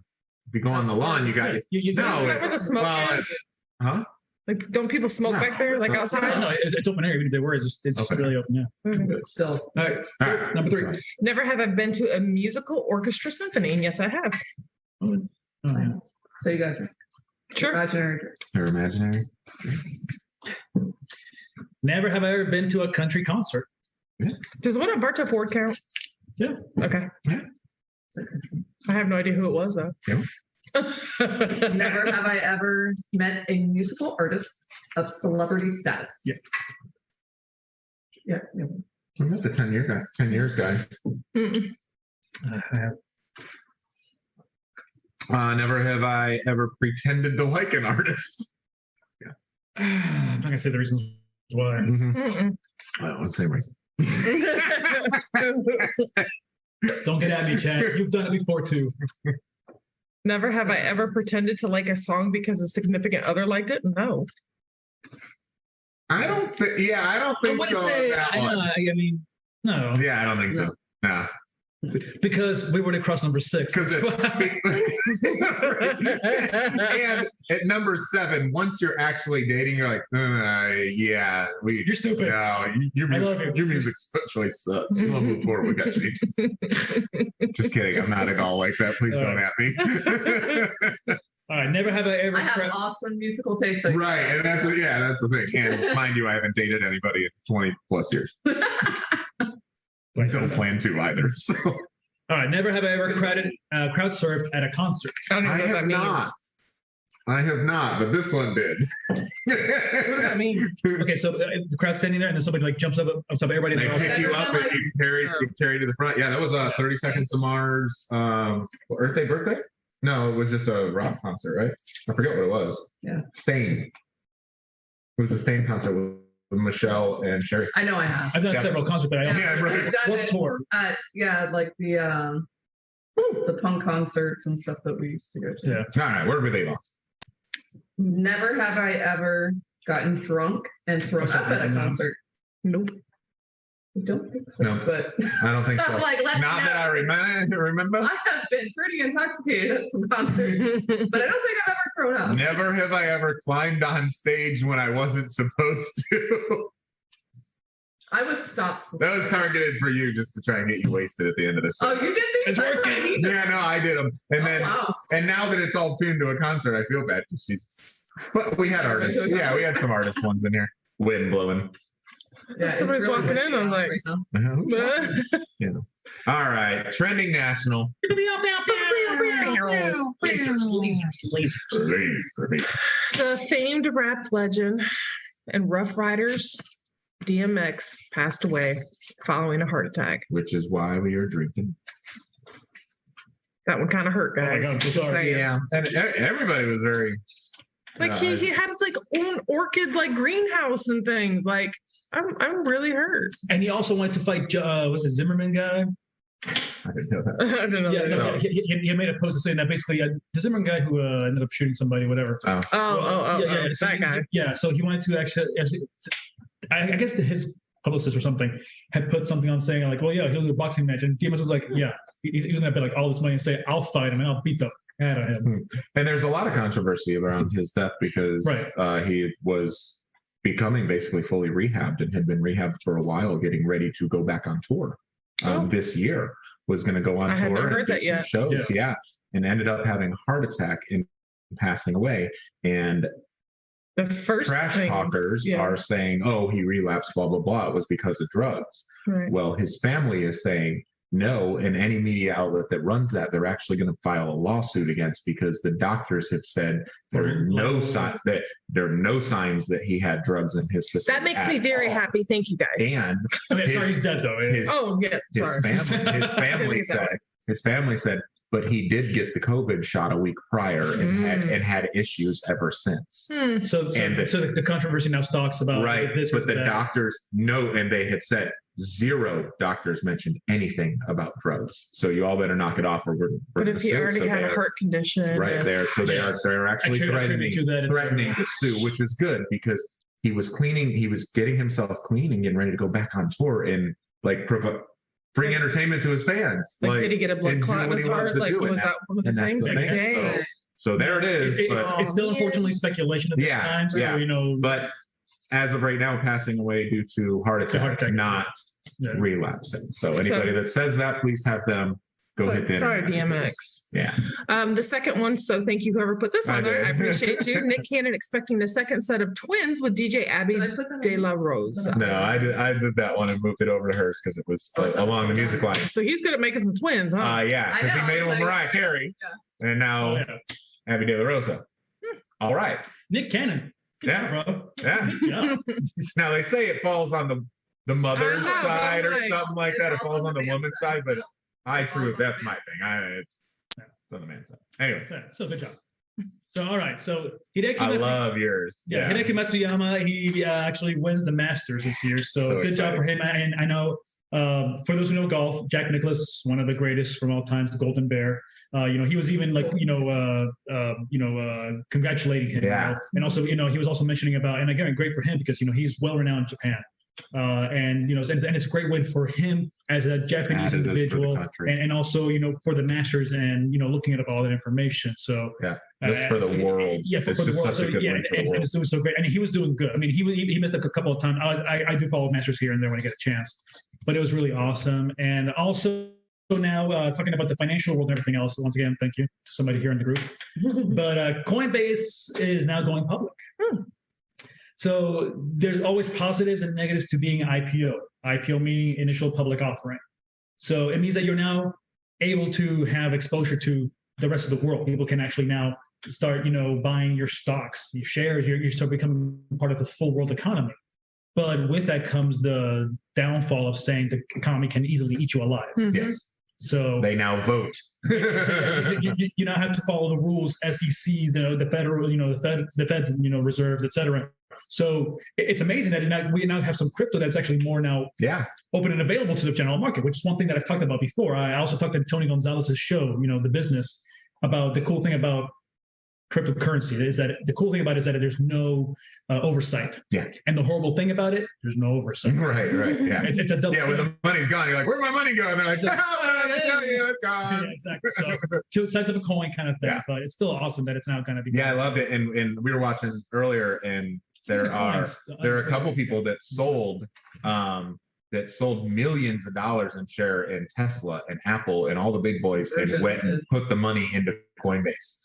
If you go on the lawn, you got You no. Isn't that where the smoke well, is? huh? Like, don't people smoke No, back there, like it's not- outside? No, it's open air. Even if they were, it's Okay. really open. Yeah. Mhm. Still. All right. All right. Number 3. Never have I been to a musical orchestra symphony. And yes, I have. Oh, yeah. So you got your Sure. imaginary drink. They're imaginary. Never have I ever been to a country concert. Does one of Barta Ford count? Yeah. Okay. Yeah. I have no idea who it was, though. Yeah. Never have I ever met a musical artist of celebrity status. Yeah. Yeah. I'm at the 10 years guy. Mm-mm. I have. Never have I ever pretended to like an artist. I'm not gonna say the reasons why. Mm-mm. Well, the same reason. Don't get at me, Chad. You've done it before too. Never have I ever pretended to like a song because a significant other liked it. No. I don't think. Yeah, I don't I think wouldn't so. say. on that I one. mean, no, Yeah, I don't think so. No, because we were to cross number 6. because and at number 7, once you're actually dating, you're like, yeah, You're stupid. No, your I love you. Your music choice sucks. You want to move forward? We got changes. Just kidding. I'm not at all like that. Please don't at me. All right. Never have I ever. I have awesome musical taste. So Right, and that's the thing. And mind you, I haven't dated anybody in 20 plus years. I don't plan to either. So All right. Never have I ever crowd surfed at a concert. I don't even I know what that have means. not. I have not, but this one did. What does that mean? Okay, so the crowd's standing there, and then somebody like jumps up everybody. They And they're all- pick you up and you carry to the front. Yeah, that was 30 Seconds to Mars. Earth Day birthday? No, it was just a rock concert, right? I forget what it was. Yeah. Stain. It was a Stain concert with Michelle and Sherry. I know I have. I've done Yeah. several concerts, but I don't. Yeah, I've right. done What it tour? at, yeah, like the punk concerts and stuff that we used to go to. Yeah. All right, where were they lost? Never have I ever gotten drunk and thrown up at a concert. Nope. I don't think so. No. But I don't think so. like, let Not me that I remember. I have been pretty intoxicated at some concerts, but I don't think I've ever thrown up. Never have I ever climbed on stage when I wasn't supposed to. I was stopped. That was targeted for you just to try and get you wasted at the end of the show. Oh, you did these? It's working. Yeah, no, I did them. And then wow. and now that it's all tuned to a concert, I feel bad because but we had artists. Yeah, we had some artist ones in here. Wind blowing. Yeah, it's Somebody's really walking good in, I'm like- right now. All right, trending national. The famed rap legend and Rough Riders DMX passed away following a heart attack. Which is why we are drinking. That one kind of hurt, Oh my guys. God, I'm so Just sorry. saying. Yeah, and everybody was very. Like he had his like own orchid like greenhouse and things. Like I'm really hurt. And he also went to fight. Was it Zimmerman guy? I didn't know that. I don't know. Yeah, that. no, he made a post saying that basically the Zimmerman guy who ended up shooting somebody, whatever. Oh, So that guy. Yeah, so he wanted to actually I guess his publicist or something had put something on saying like, well, yeah, he'll do a boxing match, and DMS was like, yeah, he's gonna bet like all this money and say, I'll fight him and I'll beat the out of him. and there's a lot of controversy around his death because he was becoming basically fully rehabbed and had been rehabbed for a while, getting ready to go back on tour. This year was going to go on I had tour not and heard do that some yet. shows, and ended up having a heart attack and passing away. And The first trash things, talkers yeah. are saying, "Oh, he relapsed, blah blah blah. It was because of drugs." Right. Well, his family is saying no, and any media outlet that runs that, they're actually going to file a lawsuit against because the doctors have said there are no signs that he had drugs in his system. That makes me at very all. happy. Thank you guys. And Okay, sorry, he's dead though. his, Oh yeah, sorry. his family said, but he did get the COVID shot a week prior and had issues ever since. So the controversy now stalks about Right, this but or the that. doctors know, and they had said 0 doctors mentioned anything about drugs. So you all better knock it off, or we're But gonna if he sue. already So had a they're- heart condition, right and- there, so they're actually attribute to that. threatening to sue, which is good because he was getting himself clean and getting ready to go back on tour, and like bring entertainment to his fans. Like, did he get a blood and do clot in what his he loves heart? to Like, do, and was that one of the and that's things? the Like, thing. dang. So there it is. It's still unfortunately speculation at this time. So, yeah. you know. But as of right now, passing away due to heart attack, not relapsing. So anybody that says that, please have them go hit the Sorry, internet. DMX. Yeah. The second one, so thank you whoever put this on there. I appreciate you. Nick Cannon expecting the second set of twins with DJ Abby De La Rose. No, I did that one and moved it over to hers because it was along the music line. So he's good at making some twins, huh? Yeah, because he made them with Mariah Carey, and now Abby De La Rosa. All right. Nick Cannon. Bro. Yeah. Now they say it falls on the mother's side or something like that. It falls on the woman's side, but that's my thing. It's on the man's side. Anyway. So good job. So, all right. So Hideki I love yours. Yeah. Hideki Matsuyama, he actually wins the Masters this year. So good job for him. And I know for those who know golf, Jack Nicklaus, one of the greatest from all times, the Golden Bear. He was even like, congratulating him. Yeah. And also, he was also mentioning about, and again, great for him because, he's well renowned in Japan. And it's a great win for him as a Japanese individual, and also for the Masters, and looking at all that information. So just for the world, it's just such a good win for the world. And it's doing so great. I mean, he was doing good. I mean, he missed a couple of times. I do follow Masters here and there when I get a chance, but it was really awesome. And also now talking about the financial world and everything else. Once again, thank you to somebody here in the group. But Coinbase is now going public. So there's always positives and negatives to being IPO. IPO meaning initial public offering. So it means that you're now able to have exposure to the rest of the world. People can actually now start, buying your stocks, your shares. You start becoming part of the full world economy. But with that comes the downfall of saying the economy can easily eat you alive. Mm-hmm. Yes. So they now vote. you now have to follow the rules, SEC, the federal, the Fed's, reserves, et cetera. So it's amazing that we now have some crypto that's actually more now open and available to the general market, which is one thing that I've talked about before. I also talked to Tony Gonzalez's show, The Business, about the cool thing about cryptocurrency is that that there's no oversight. Yeah. And the horrible thing about it, there's no oversight. Right. Yeah. It's a double. Yeah. When the money's gone, you're like, where'd my money go? And they're like, I tell you, it's gone. Yeah, exactly. So two sides of a coin kind of thing, but it's still awesome that it's now going to be. Yeah, I loved it. And we were watching earlier, and there are a couple people that sold millions of dollars in share in Tesla and Apple and all the big boys, and went and put the money into Coinbase.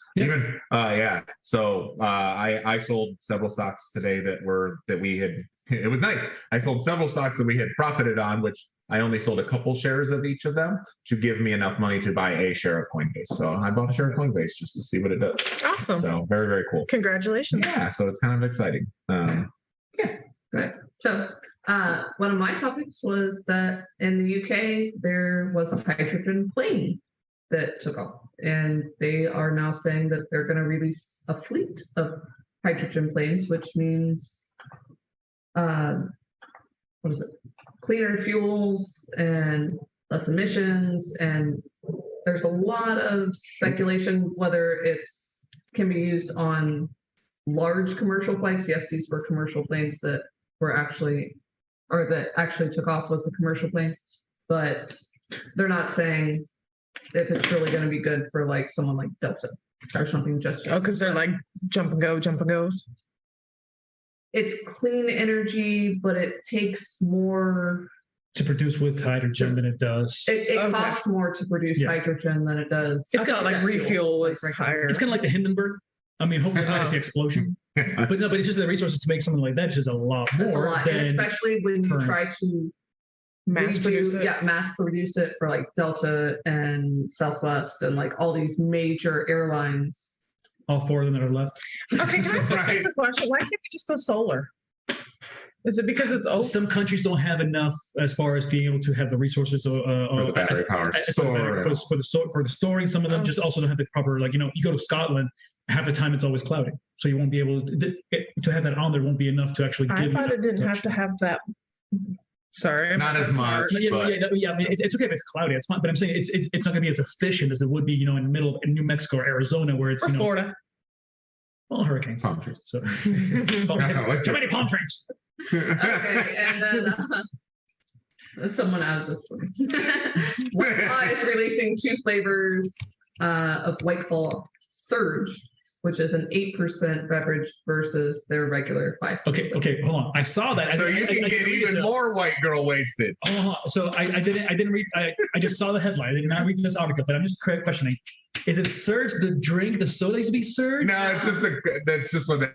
So I sold several stocks today that we had. It was nice. I sold several stocks that we had profited on, which I only sold a couple shares of each of them to give me enough money to buy a share of Coinbase. So I bought a share of Coinbase just to see what it does. Awesome. So very, very cool. Congratulations. Yeah. So it's kind of exciting. Great. So one of my topics was that in the UK, there was a hydrogen plane that took off, and they are now saying that they're going to release a fleet of hydrogen planes, which means cleaner fuels and less emissions. And there's a lot of speculation whether it's can be used on large commercial flights. Yes, these were commercial planes that actually took off was a commercial plane, but they're not saying if it's really going to be good for like someone like Delta or something. Because they're like jump and goes. It's clean energy, but it takes more to produce with hydrogen than it does. It costs more to produce hydrogen than it does. It's got like refuel is higher. It's kind of like the Hindenburg. I mean, hopefully not the explosion, but it's just the resources to make something like that is just a lot more. And especially when you try to mass produce it for like Delta and Southwest and like all these major airlines. All four of them that are left. Okay, can I ask a question? Why can't we just go solar? Is it because it's old? Some countries don't have enough as far as being able to have the resources for the battery power for the storing. Some of them just also don't have the proper, like, you go to Scotland, half the time it's always cloudy, so you won't be able to have that on there. Won't be enough to actually give. I thought it didn't have to have that. Sorry, not as much. I mean, it's okay if it's cloudy. It's fine, but I'm saying it's not going to be as efficient as it would be, in the middle of New Mexico or Arizona, where it's Florida. Well, hurricanes, palm trees. So too many palm trees. Okay, and then Someone add this one. White Claw is releasing 2 flavors of White Claw Surge, which is an 8% beverage versus their regular 5%. Okay, hold on. I saw that. So you can get even more white girl wasted. So I didn't read. I just saw the headline. I did not read this article, but I'm just questioning. Is it Surge the drink? The soda used to be Surge? No, it's just that's just what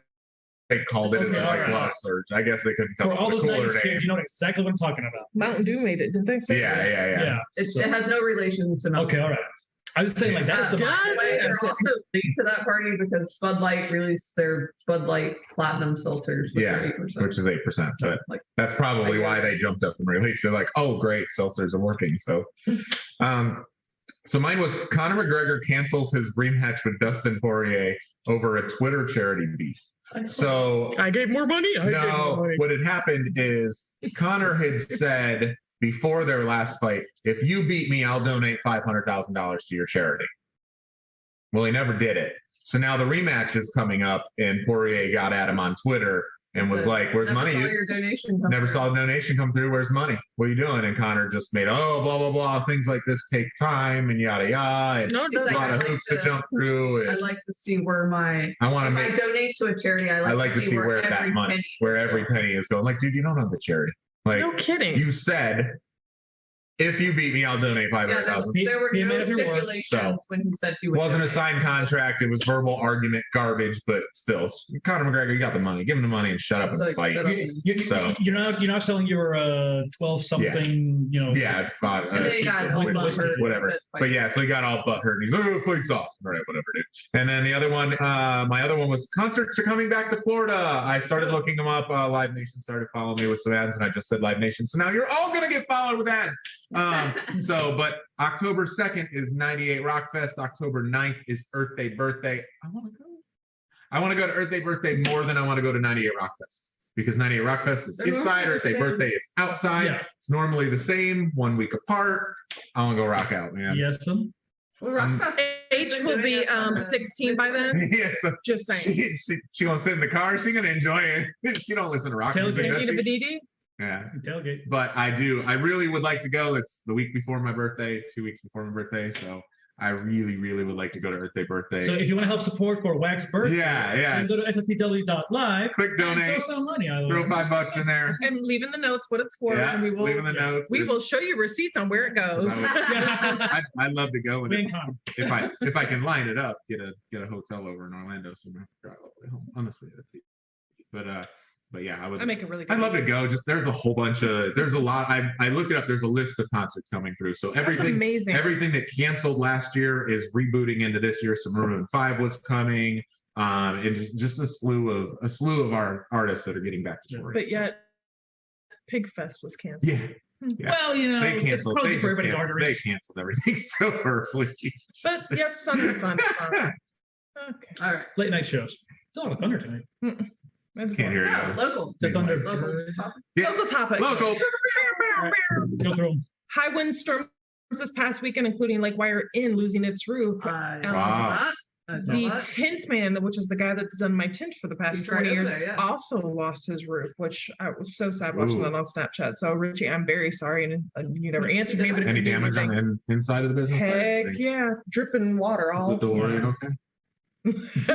they called it. It's a White Claw Surge. I guess they couldn't come For up all with those a cooler 90s kids, name. you know exactly what I'm talking about. Mountain Dew made it, didn't they? Yeah. It has no relation to Mountain Okay, all right. I was saying like that's the. They're also late to that party because Bud Light released their Bud Light Platinum seltzers, which are 8%. Which is 8%. But Like, that's probably why they jumped up and released it. Like, oh, great, seltzers are working. So, so mine was Conor McGregor cancels his rematch with Dustin Poirier over a Twitter charity beef. So I gave more money. what had happened is Conor had said before their last fight, if you beat me, I'll donate $500,000 to your charity. Well, he never did it. So now the rematch is coming up, and Poirier got at him on Twitter and was like, "Where's money? Never saw the donation come through. Where's money? What are you doing?" And Conor just made, "Oh, blah blah blah. Things like this take time and yada yada. And there's a lot of hoops to jump through. I like to see where I donate to a charity. I like to see where that money, where every penny is going. Like, dude, you don't have the charity. Like, no kidding. You said, if you beat me, I'll donate $500,000. There were no stipulations when he said he would. Wasn't a signed contract. It was verbal argument garbage, but still, Conor McGregor, you got the money. Give him the money and shut up and fight. You're not selling your 12 something. Yeah. Whatever. But yeah, so he got all butthurt. And he's like, "Oh, fight's off." All right, whatever, dude. And then the other one, my other one was concerts are coming back to Florida. I started looking them up. Live Nation started following me with some ads, and I just said Live Nation. So now you're all gonna get followed with ads. But October 2nd is 98 Rock Fest. October 9th is Earth Day Birthday. I want to go to Earth Day Birthday more than I want to go to 98 Rock Fest, because 98 Rock Fest is inside, Earth Day Birthday is outside. Yeah. It's normally the same, 1 week apart. I want to go rock out, man. Yes. H will be 16 by then. Yes. Just saying. She gonna sit in the car. She gonna enjoy it. She don't listen to rock music. Yeah. Tailgate. But I really would like to go. It's the week before my birthday, 2 weeks before my birthday. So I really, really would like to go to Earth Day Birthday. So if you want to help support for Wack's birthday, you go to ffpw.live. Click donate. Throw some money. Throw $5 in there. And leave in the notes what it's for. Yeah, and we will leave in the notes. We will show you receipts on where it goes. I'd love to go. And if I can line it up, get a hotel over in Orlando, so I'm drive all the way home. Honestly, but yeah, I make it really good. I'd love to go. Just there's a lot. I looked it up. There's a list of concerts coming through. So everything that canceled last year is rebooting into this year. So Maroon 5 was coming. And just a slew of our artists that are getting back to touring. But yet Pig Fest was canceled. Yeah. Well, they canceled. They canceled everything so early. But yet Sunday fun. Okay. All right. Late night shows. It's a lot of thunder tonight. Can't hear you. Local. It's a thunder. Local topics. Local. Go through them. High windstorms this past weekend, including Lake Wire Inn losing its roof. Wow. The tint man, which is the guy that's done my tint for the past 20 years, also lost his roof, which I was so sad watching that on Snapchat. So Richie, I'm very sorry, and you never answered me. But any damage on the inside of the business? Heck yeah, dripping water all. Is the DeLorean okay? He's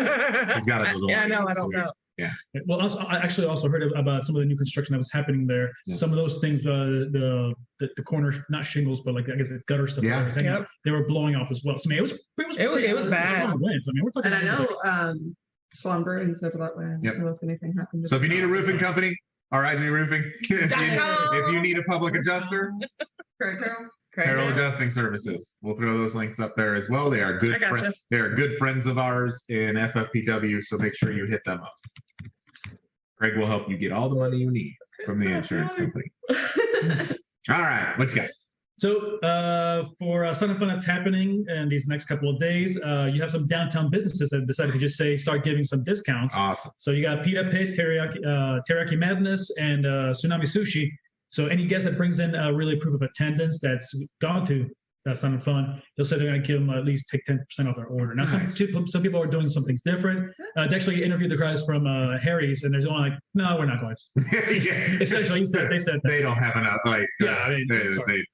got a DeLorean. Yeah, no, I don't know. Yeah. Well, I actually also heard about some of the new construction that was happening there. Yeah. Some of those things, the corner, not shingles, but like I guess the gutter stuff. Yeah. They were blowing off as well. So I mean, it was bad. Strong winds. I mean, we're talking. And I know Schwanberg said that way. I don't know if anything happened. So if you need a roofing company, RIG Roofing. If you need a public adjuster, Carroll Adjusting Services. We'll throw those links up there as well. They are good. They are good friends of ours in FFPW. So make sure you hit them up. Greg will help you get all the money you need from the insurance company. All right, what you got? So for Sun and Fun that's happening in these next couple of days, you have some downtown businesses that decided to just start giving some discounts. Awesome. So you got Pita Pit, Teriyaki Madness, and Tsunami Sushi. So any guest that brings in really proof of attendance that's gone to That's something fun. They'll say they're going to give them at least take 10% off their order. Now, some people are doing some things different. They actually interviewed the guys from Harry's, and they're going like, "No, we're not going to." Essentially, they said that. They don't have enough. Like, I mean, they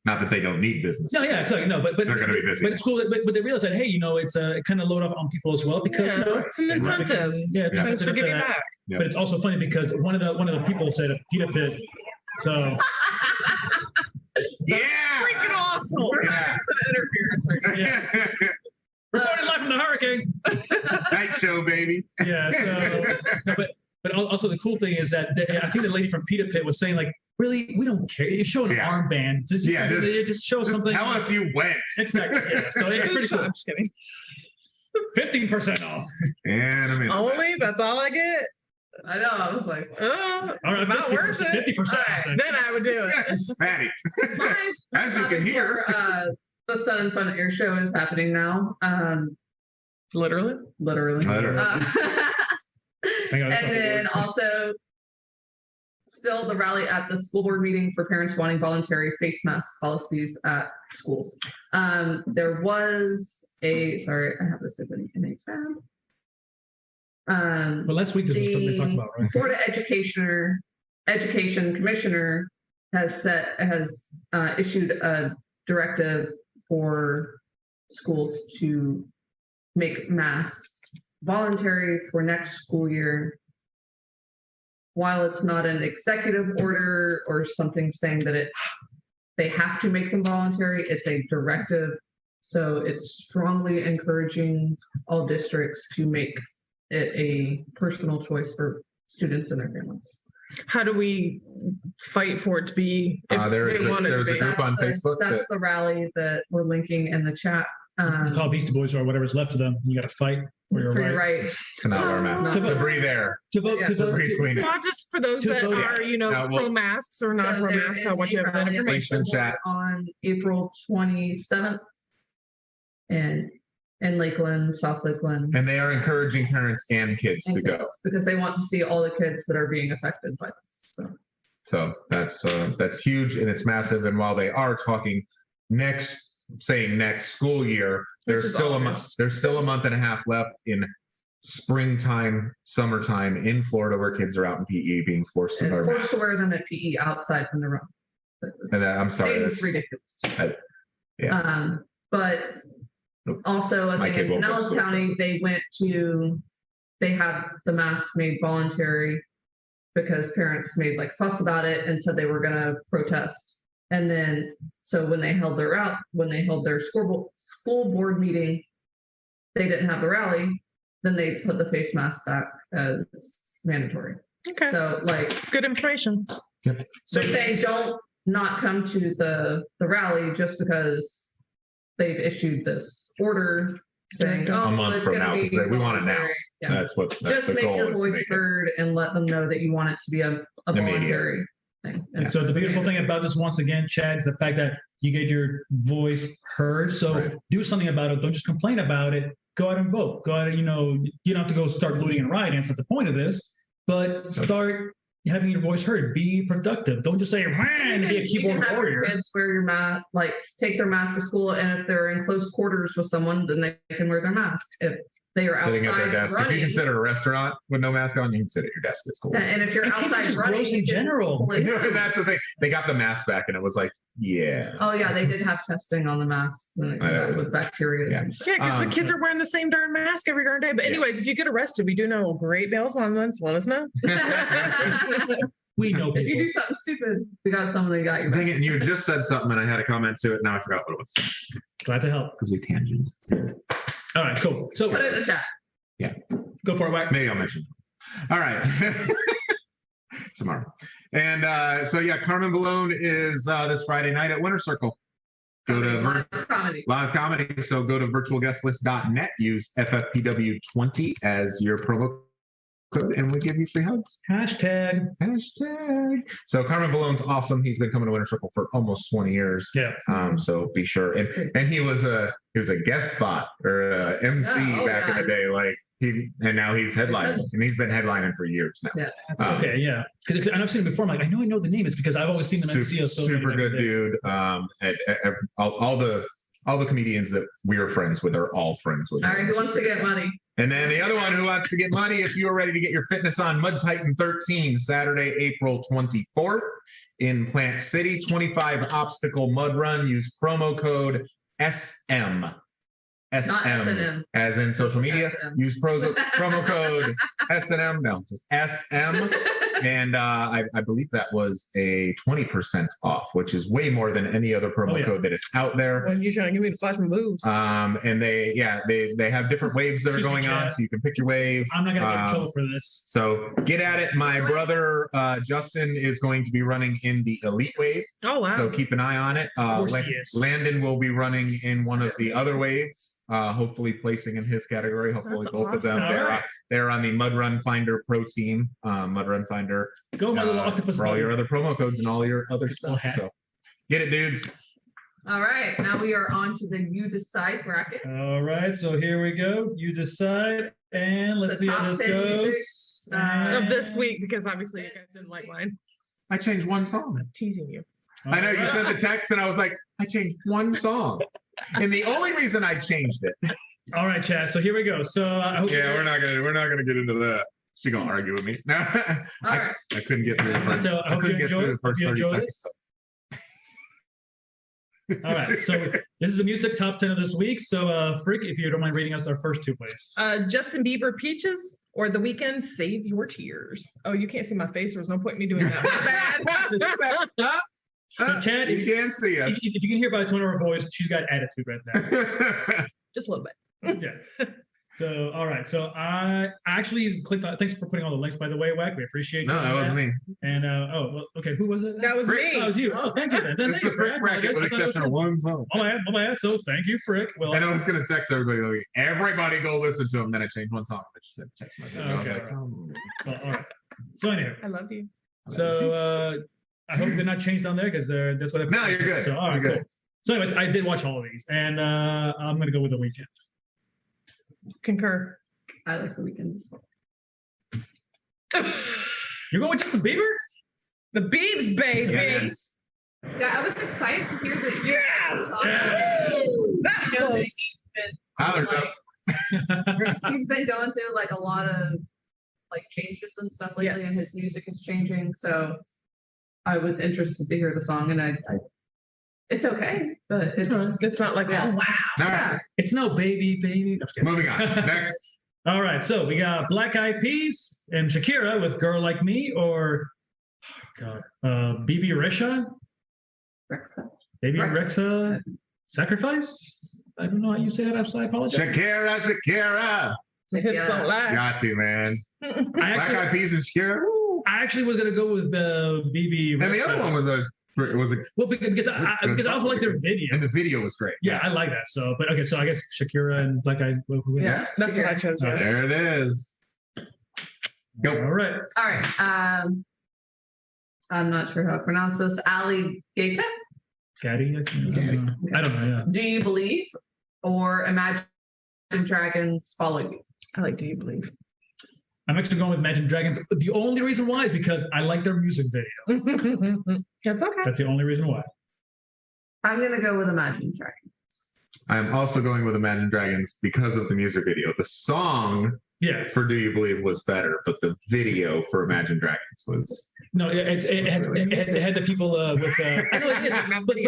not that they don't need business. No, yeah, exactly. No, but they're going to be busy. But it's cool. But they realize that, hey, it's kind of load off on people as well because it's an incentive. Thanks for giving back. But it's also funny because one of the people said a pita pit. So. Yeah, freaking awesome. Interference. Yeah. Recorded live from the hurricane. Night show, baby. Yeah. So, but also the cool thing is that I think the lady from Pita Pit was saying like, really, we don't care. You show an armband. Just show something. Tell us you went. Exactly. Yeah. So it's pretty cool. I'm just kidding. 15% off. And I mean, only that's all I get. I know. I was like, oh, it's not worth it. 50%. Right, then I would do it. Yes, Patty. As you can hear, the Sun and Fun Air Show is happening now. Literally. And then also, still the rally at the school board meeting for parents wanting voluntary face mask policies at schools. There was sorry, I have this open in a tab. But last week this was something they talked about, right? Florida Education Commissioner has issued a directive for schools to make masks voluntary for next school year. While it's not an executive order or something saying that they have to make them voluntary, it's a directive. So it's strongly encouraging all districts to make it a personal choice for students and their families. How do we fight for it to be? There's a group on Facebook. That's the rally that we're linking in the chat. Call Beastie Boys or whatever's left of them. You got to fight for your right. To not wear masks. To breathe air. To vote. To breathe clean. Not just for those that are, pro masks or not pro masks. I want you to have that information. Chat on April 27th, and in Lakeland, South Lakeland. And they are encouraging parents and kids to go because they want to see all the kids that are being affected by this. So that's huge and it's massive. And while they are talking next school year, there's still a month and a half left in springtime, summertime in Florida where kids are out in PE being forced to wear masks. Forced to wear them at PE outside from the room. And I'm sorry, that's ridiculous. But also, I think in Pinellas County, they had the masks made voluntary because parents made like a fuss about it and said they were going to protest. And then, so when they held their school board meeting, they didn't have a rally. Then they put the face mask back as mandatory. Okay. So good information. Yep. So they're saying don't not come to the rally just because they've issued this order saying, a month from now, because we want it now. Yeah. That's just the make goal your voice heard and let them know that you want it to be a voluntary thing. And so the beautiful thing about this, once again, Chad, is the fact that you get your voice heard. So do something about it. Don't just complain about it. Go out and vote. Go out and, you don't have to go start looting and rioting. That's not the point of this. But start having your voice heard. Be productive. Don't just say, and be a keyboard warrior. Kids wear your mask, take their mask to school, and if they're in close quarters with someone, then they can wear their mask. If they are sitting outside at their desk, running, if you consider a restaurant with no mask on, you can sit at your desk at school. And if you're outside just running, gross in general. That's the thing. They got the mask back, and it was like, yeah. Oh yeah, they did have testing on the masks with bacteria. Yeah, because the kids are wearing the same darn mask every darn day. But anyways, if you get arrested, we do know great bail bondsmen. Let us know. We know people. If you do something stupid, we got someone that got you. Dang it, and you just said something and I had a comment to it. Now I forgot what it was. Glad to help. Because we tangent. All right, cool. So put it in the chat. Yeah. Go for it, Wack. Maybe I'll mention it. All right. Tomorrow. And Carmen Balone is this Friday night at Winter Circle. Go to live comedy. So go to virtualguestlist.net. Use FFPW20 as your promo code and we give you free hugs. Hashtag. So Carmen Ballone's awesome. He's been coming to Winter Circle for almost 20 years. Yeah. So be sure. And he was a guest spot or a MC back in the day. Like and now he's headlining, and he's been headlining for years now. Yeah. That's okay. Yeah. Because I've seen him before. I'm like, I know the name. It's because I've always seen them at CO. Super good dude. All the comedians that we are friends with are all friends with him. All right, who wants to get money? And then the other one who wants to get money, if you are ready to get your fitness on, Mud Titan 13, Saturday, April 24th in Plant City, 25 obstacle mud run. Use promo code SM. SM, as in social media. SM. Use promo code SNM. No, just SM. And I believe that was a 20% off, which is way more than any other promo code that is out there. When you're trying to give me the flash moves. And they have different waves that are going on, so you can pick your wave. I'm not gonna get in trouble for this. So get at it. My brother Justin is going to be running in the elite wave. Oh wow! So keep an eye on it. Of course he is. Landon will be running in one of the other waves. Hopefully placing in his category. Hopefully That's both of them. awesome. They're on the Mud Run Finder Pro Team. Mud Run Finder. Go my little octopus. For all your other promo codes and all your other stuff. hat. So get it, dudes. All right, now we are on to the You Decide bracket. All right, so here we go. You decide, and let's The see how top this 10 goes. music, Of this week, because obviously you guys didn't like mine. I changed one song. I'm teasing you. I know you sent the text, and I was like, I changed one song, and the only reason I changed it. All right, Chad. So here we go. So I hope we're not gonna get into that. She gonna argue with me. No, All right. I couldn't get through the first. So I hope you enjoy the first 30 seconds. All right, so this is the music top 10 of this week. So, Frick, if you don't mind reading us our first two waves. Justin Bieber, Peaches, or The Weeknd, Save Your Tears. Oh, you can't see my face. There was no point in me doing that. My bad. So, Chad, you can't see us. If you can hear by the tone of her voice, she's got attitude right now. Just a little bit. Yeah. So, all right. So I actually clicked on. Thanks for putting all the links, by the way, Wack. We appreciate you. No, that wasn't me. And okay. Who was it? That was Frick. me. Oh, it was you. Oh, thank you. Then. This is a Frick bracket with exception of one song. My bad. So thank you, Frick. Well, and I was gonna text everybody, like, everybody go listen to him. Then I changed one song. I just said text my video. Okay. I was like, So, all right. So anyway. I love you. So I hope they're not changed down there because that's what. No, you're good. So all right, cool. So anyways, I did watch all of these, and I'm gonna go with The Weeknd. Concur. I like The Weeknd as well. You're going with Justin Bieber? The Biebs, baby. Yes. Yeah, I was excited to hear this. Yes. That's Because close. he's been, Tyler's up. he's been going through like a lot of like changes and stuff lately, Yes. and his music is changing. So I was interested to hear the song, and I it's okay, but It's not like, oh, wow. All right. It's no baby. I'm just kidding. Moving on. Next. All right, so we got Black Eyed Peas and Shakira with "Girl Like Me," or BB Rexa, Baby Rexa. Rexa, Sacrifice. I don't know how you say that. I apologize. Shakira. The hips don't lie. Got to, man. I Black actually, Eyed Peas and Shakira. Woo. I actually was gonna go with BB Rexa. And the other one was a well because I also like their video. and the video was great. Yeah, I like that. So, but okay, so I guess Shakira and Black Eyed. Yeah, That's what I chose. Okay. There it is. Go. All right. All right. I'm not sure how to pronounce this. Alligator. Caddy. I don't know. Yeah. Do you believe or imagine dragons follow you? I like Do You Believe? I'm actually going with Imagine Dragons. The only reason why is because I like their music video. That's okay. That's the only reason why. I'm gonna go with Imagine Dragons. I'm also going with Imagine Dragons because of the music video. The song Yeah. for Do You Believe was better, but the video for Imagine Dragons was. No, it had the people with. I know it is,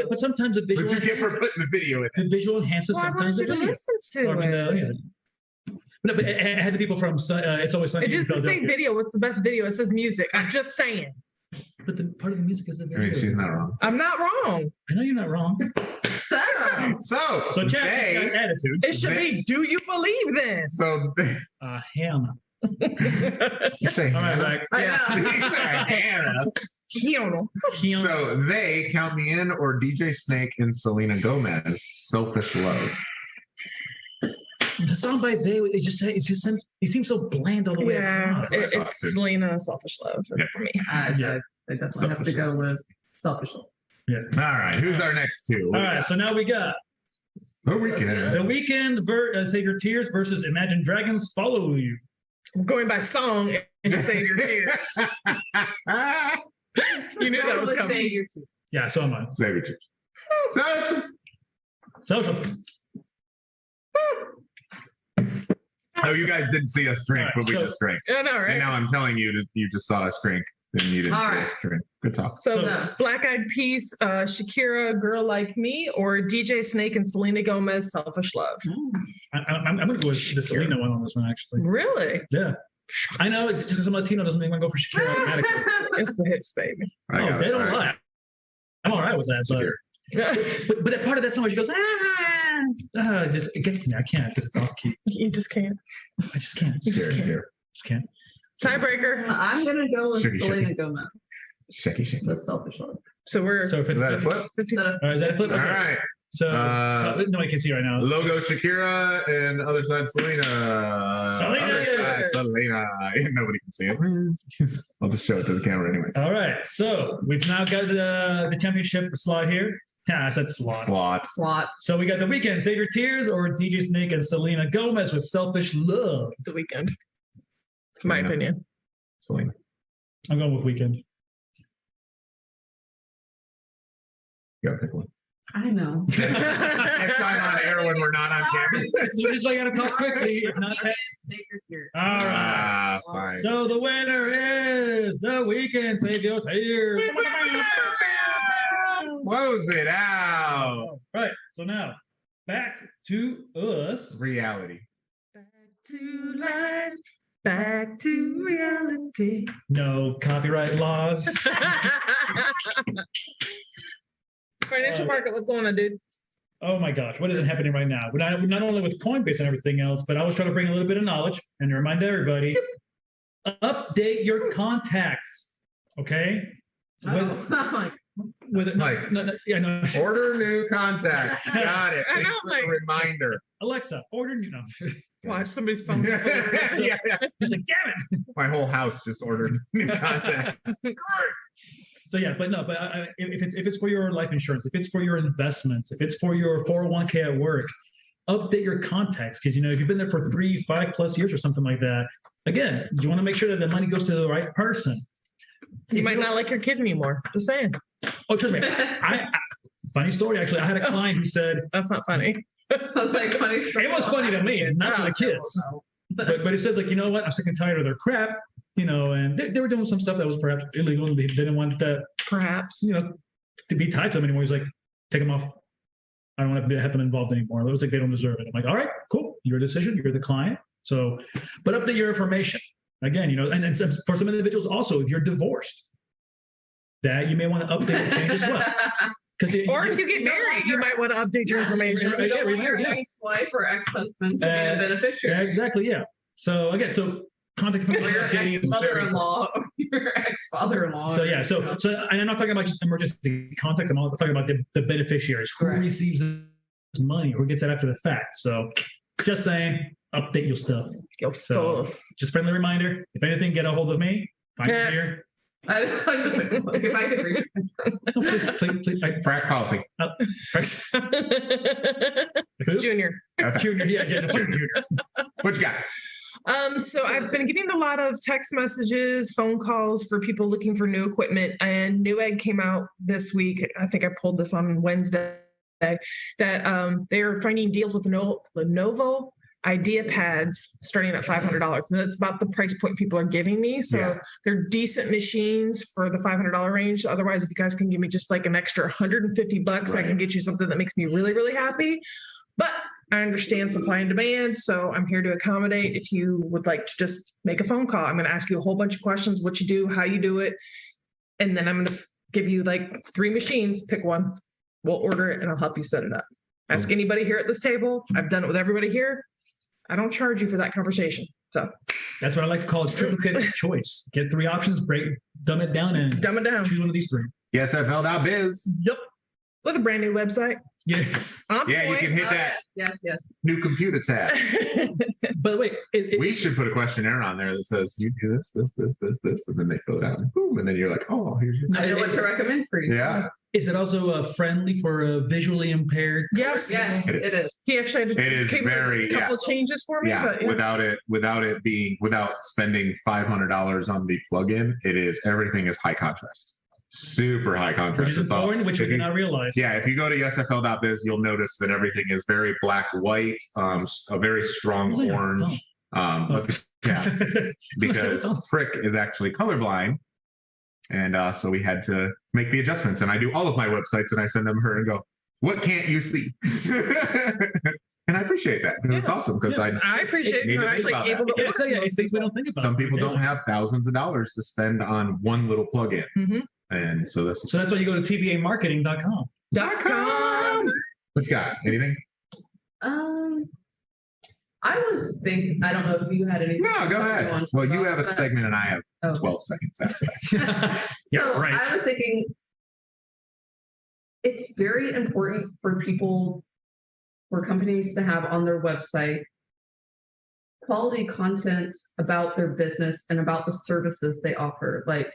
but sometimes the But visual. you get for putting the video in. The visual enhances Why sometimes the would you video. listen to Or, I mean, it? yeah. But no, but it had the people from It's Always Sunny It in just the same Philadelphia. video. What's the best video? It says music. I'm just saying. But the part of the music is the I video. mean, she's not wrong. I'm not wrong. I know you're not wrong. So So Chad they. got attitudes. It should be Do You Believe then? So Hannah. you say All right, Hannah? Rex. I Yeah. know. You say Hannah. Hannah. Hannah. So they count me in, or DJ Snake and Selena Gomez, Selfish Love. The song by They, it seems so bland all the way across. It's Selena, Selfish Love for me. I definitely have to go with Selfish Love. Yeah. All right. Who's our next two? All right. So now we got The Weeknd. The Weeknd, Save Your Tears versus Imagine Dragons Follow You. I'm going by song and Save Your Tears. You knew that was coming. Save Your Tears. Yeah, so am I. Save Your Tears. Social. Oh, you guys didn't see us drink, but we just drank. I know, right? And now I'm telling you that you just saw us drink, and you didn't see us drink. Good talk. So Black Eyed Peas, Shakira, Girl Like Me, or DJ Snake and Selena Gomez, Selfish Love. I'm going to go with the Selena one on this one, actually. Really? Yeah. I know, just because I'm Latino doesn't mean I'm going to go for Shakira automatically. It's the hips, baby. They don't lie. I'm all right with that. But that part of that song, she goes, it gets to me. I can't because it's off key. You just can't. I just can't. You just can't. Just can't. Tiebreaker. I'm gonna go with Selena Gomez. Shaky. The Selfish Love. So we're. Is that a flip? 50. All right, is that a flip? Okay. All right. So nobody can see right now. Logo Shakira and other side Selena. Selena. Other side Selena. Nobody can see it. I'll just show it to the camera anyway. All right. So we've now got the championship slot here. Yeah, I said slot. So we got The Weeknd, Save Your Tears, or DJ Snake and Selena Gomez with Selfish Love. The Weeknd. It's my opinion. Selena. I'm going with Weeknd. You gotta pick one. I know. Next time on air when we're not on camera. So just like I gotta talk quickly. If not, Save Your Tears. all right. Fine. So the winner is The Weeknd, Save Your Tears. Close it out. All right. So now back to us. Reality. Back to life. Back to reality. No copyright laws. Financial market, what's going on, dude? Oh my gosh, what isn't happening right now? Not only with Coinbase and everything else, but I was trying to bring a little bit of knowledge and to remind everybody, update your contacts. Okay? With it, Mike. no, Order new contacts. Got it. I know, Thanks for Mike. the reminder. Alexa, order new. No. Watch somebody's phone. Yeah. He's like, damn it. My whole house just ordered new contacts. So yeah, but if it's for your life insurance, if it's for your investments, if it's for your 401k at work, update your contacts because if you've been there for 3-5+ years or something like that. Again, you want to make sure that the money goes to the right person. You might not like your kid anymore. Just saying. Oh, trust me. Funny story, actually. I had a client who said... That's not funny. I was like, funny story. It was funny to me, not to the kids. But it says, like, you know what? I'm sick and tired of their crap, and they were doing some stuff that was perhaps illegal, and they didn't want that, Perhaps. to be tied to them anymore. He's like, take them off. I don't want to have them involved anymore. It was like they don't deserve it. I'm like, all right, cool. Your decision. You're the client. So, but update your information. Again, and for some individuals also, if you're divorced, that you may want to update and change as well. Or if you get married, you might want to update your information. You don't want your ex-wife or ex-husband to be the beneficiary. Yeah, exactly. Yeah. So again, contact Or your ex-mother-in-law or your ex-father-in-law. So yeah. So and I'm not talking about just emergency contacts. I'm talking about the beneficiaries who receives this money, who gets it after the fact. So just saying, update your stuff. Just friendly reminder. If anything, get a hold of me. Find me here. I was just like, if I could reach. Please. Frack policy. Junior. Junior. Yeah, Junior. What you got? So I've been getting a lot of text messages, phone calls for people looking for new equipment, and Newegg came out this week. I think I pulled this on Wednesday that they're finding deals with Lenovo Idea pads starting at $500. And that's about the price point people are giving me. So they're decent machines for the $500 range. Otherwise, if you guys can give me just like an extra $150, I can get you something that makes me really, really happy. But I understand supply and demand. So I'm here to accommodate. If you would like to just make a phone call, I'm going to ask you a whole bunch of questions, what you do, how you do it. And then I'm going to give you like 3 machines, pick one. We'll order it and I'll help you set it up. Ask anybody here at this table. I've done it with everybody here. I don't charge you for that conversation. So that's what I like to call it simplified choice. Get 3 options, dumb it down, and dumb it down. Choose one of these 3. YesFL.biz. Yep. With a brand new website. Yes. Yeah, you can hit that Yes. new computer tab. But wait, We should put a questionnaire on there that says you do this, and then they fill it out, and boom, and then you're like, oh, here's your. I know what to recommend for you. Yeah. Is it also friendly for visually impaired? Yes. Yes, it is. He actually had to It is came very with a couple changes for me. Yeah, But without spending $500 on the plugin, everything is high contrast. Super high contrast. Which is important, which we did not realize. Yeah, if you go to sfl.biz, you'll notice that everything is very black-white, a very strong It's like a orange. Because Frick is actually colorblind. And so we had to make the adjustments. And I do all of my websites and I send them her and go, what can't you see? And I appreciate that because it's awesome because I appreciate need you to think actually about able that. to It's like, it's things we don't think about. Some people don't have thousands of dollars to spend on one little plugin. Mhm. And so So that's why you go to tvamarketing.com. .com. What you got? Anything? I was thinking. I don't know if you had anything. No, go ahead. Well, you have a segment and I have Okay. 12 seconds after that. Yeah, So right. I was thinking it's very important for companies to have on their website quality content about their business and about the services they offer. Like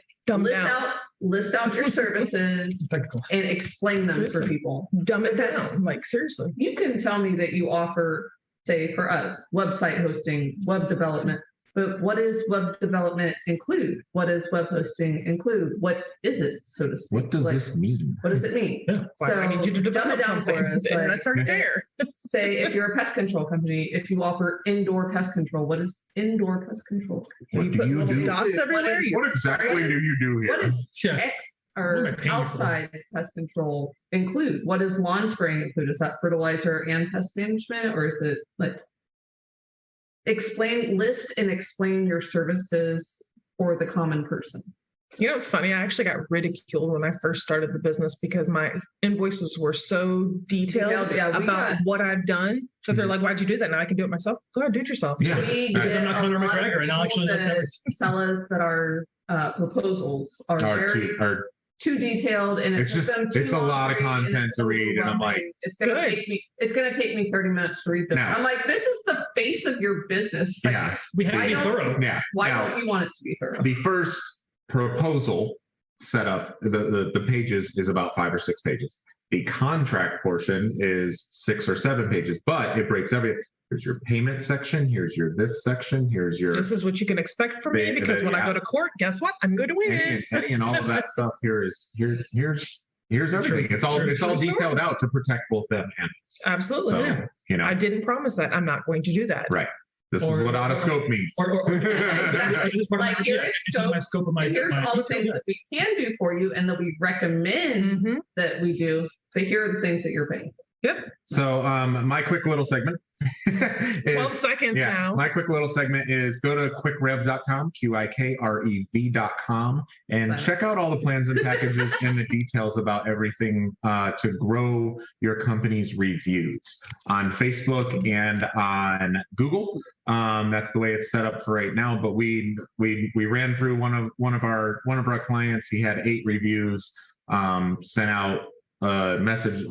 list out your services and explain them Seriously. for people. Dumb it Because down. Like, seriously. you can tell me that you offer, say for us, website hosting, web development, but what does web development include? What does web hosting include? What is it, so to speak? What does this mean? What does it mean? Yeah. Why do I need you to dumb develop it down something? for us. And Like, that's already there. say if you're a pest control company, if you offer indoor pest control, what is indoor pest control? What do put you little do? dots everywhere. What exactly do you do here? What is Yeah. What am I or paying you for? outside pest control include? What does lawn spraying include? Is that fertilizer and pest management, or is it like list and explain your services for the common person? You know, it's funny. I actually got ridiculed when I first started the business because my invoices were so detailed about what I've done. So they're like, why'd you do that? Now I can do it myself. Go ahead, do it yourself. Yeah. Because I'm get not Conor a lot of McGregor and I'll people actually just that everything. tell us that our proposals are too detailed and It's just them too it's a lot of long content to read, and I'm like, it's gonna take me 30 minutes to read them. Now- I'm like, this is the face of your business. Like, yeah, We have to I be don't- thorough. yeah. why Now, don't you want it to be thorough? the first proposal setup, the pages is about 5 or 6 pages. The contract portion is 6 or 7 pages, but it breaks everything. Here's your payment section. Here's your this section. Here's your This is what you can expect from me because when I go to court, guess what? I'm going to win. Eddie and all of that stuff. Here's everything. It's all detailed out to protect both them and us. Absolutely. So, Yeah. you know, I didn't promise that. I'm not going to do that. right. This is what autoscope means. Like, here is scope, here's all the things that we can do for you and that we recommend Mhm. that we do. So here are the things that you're paying. Yep. So my quick little segment 12 seconds now. My quick little segment is go to quickrev.com, QIKREV.com, and check out all the plans and packages and the details about everything to grow your company's reviews on Facebook and on Google. That's the way it's set up for right now. But we ran through one of our clients. He had 8 reviews. Sent out a message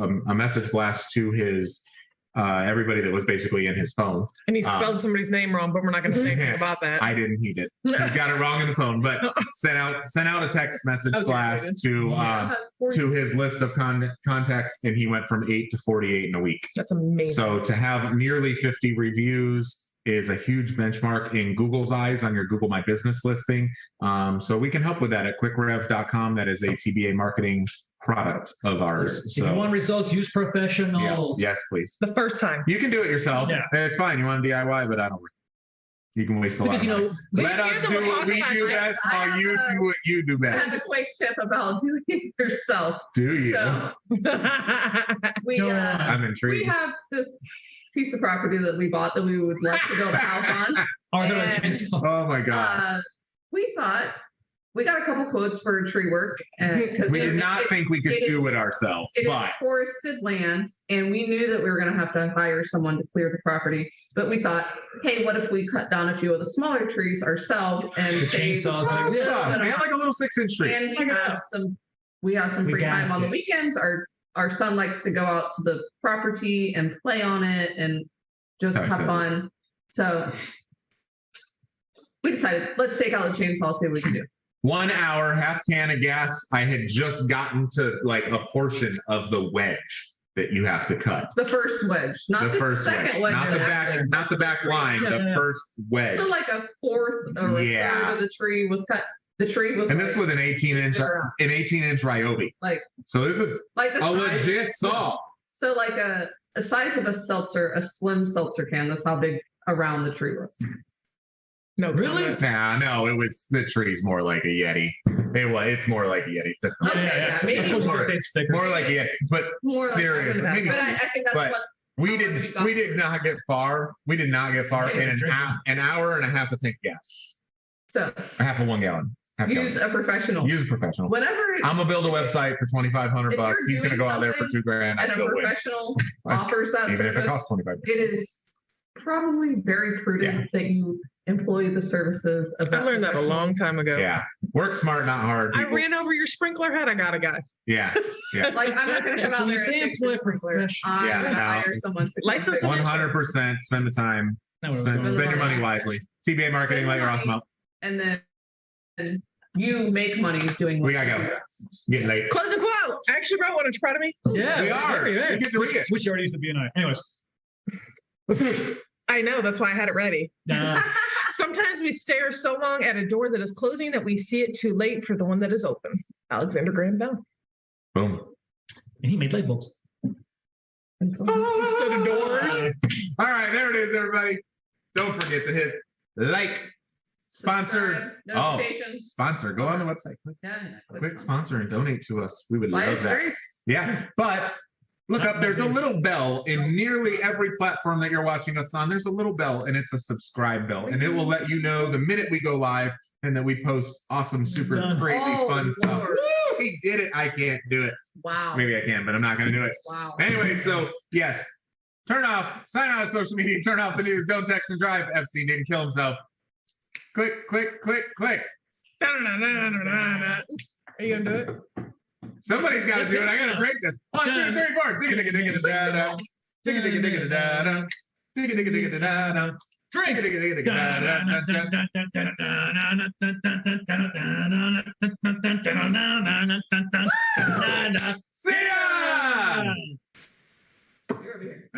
blast to his everybody that was basically in his phone. And he spelled somebody's name wrong, but we're not going to say anything about that. I didn't. He did. He got it wrong in the phone, but sent out a text message blast to his list of contacts, and he went from 8 to 48 in a week. That's amazing. So to have nearly 50 reviews is a huge benchmark in Google's eyes on your Google My Business listing. So we can help with that at quickrev.com. That is a TBA marketing product of ours. If you want results, use professionals. Yes, please. The first time. You can do it yourself. Yeah. It's fine. You want to DIY, but I don't. You can waste a lot of money. Let us do what we do best while you do what you do I best. have a quick tip about doing it yourself. Do you? So we I'm intrigued. have this piece of property that we bought that we would like to build a house on. Oh my God. We thought we got a couple quotes for tree work, and because We did not think we could do it ourselves, it is but forested land, and we knew that we were going to have to hire someone to clear the property. But we thought, hey, what if we cut down a few of the smaller trees ourselves and The save chainsaws a and little yeah, bit of man, like a little 6-inch tree. and we have some free time on the weekends. Our our son likes to go out to the property and play on it and just have fun. So we decided, let's take out the chainsaw, see what we can do. 1 hour, half can of gas. I had just gotten to like a portion of the wedge that you have to cut. The first wedge, not the first second wedge. not the back line, the first wedge. So like a fourth or a third of the tree was cut. The tree was, and this was an 18-inch Ryobi. Like, so this is like a legit saw. So like a size of a seltzer, a slim seltzer can. That's how big around the tree was. No, really? Nah, no, it was, the tree's more like a Yeti. It's more like a Yeti. Maybe more like a Yeti, but more serious. Like but I think that's what we did not get far. We did not get far in an hour and a half of tank gas. So a half of 1 gallon. Use a professional. Use a professional. Whenever I'm gonna build a website for $2,500. He's gonna go out there for $2,000. I still win. Professional offers that even service, if it costs $25. It is probably very prudent that you employ the services of that. I learned that a long time ago. Yeah, work smart, not hard. I ran over your sprinkler head. I got a guy. Yeah. Like I'm not gonna come out there and fix your sprinkler. I'm gonna hire someone to license 100%. Spend the time. Spend your money wisely. TBA marketing, let your awesome out. And then you make money doing what we gotta go. Getting late. Closing quote. I actually wrote one. Are you proud of me? Yeah, we are. We get to read it. Which already used to be a night. Anyways. I know, that's why I had it ready. Sometimes we stare so long at a door that is closing that we see it too late for the one that is open. Alexander Graham Bell. Boom. And he made light bulbs. Instead of doors. All right, there it is, everybody. Don't forget to hit like, sponsor, sponsor. Go on the website. Click sponsor and donate to us. We would love that. Yeah, but look up. There's a little bell in nearly every platform that you're watching us on. There's a little bell, and it's a subscribe bell, and it will let you know the minute we go live and that we post awesome, super crazy, fun stuff. Woo, he did it. I can't do it. Wow. Maybe I can, but I'm not going to do it. Wow. Anyway, so yes, turn off, sign out of social media, turn off the news, don't text and drive. Epstein didn't kill himself. Click, click, click, click. Are you gonna do it? Somebody's got to do it. I got to break this. 1, 2, 3, 4. Digga digga digga da da. Digga digga digga da da. Digga digga digga da da. Drink. Digga digga digga da da. See ya. You're over here.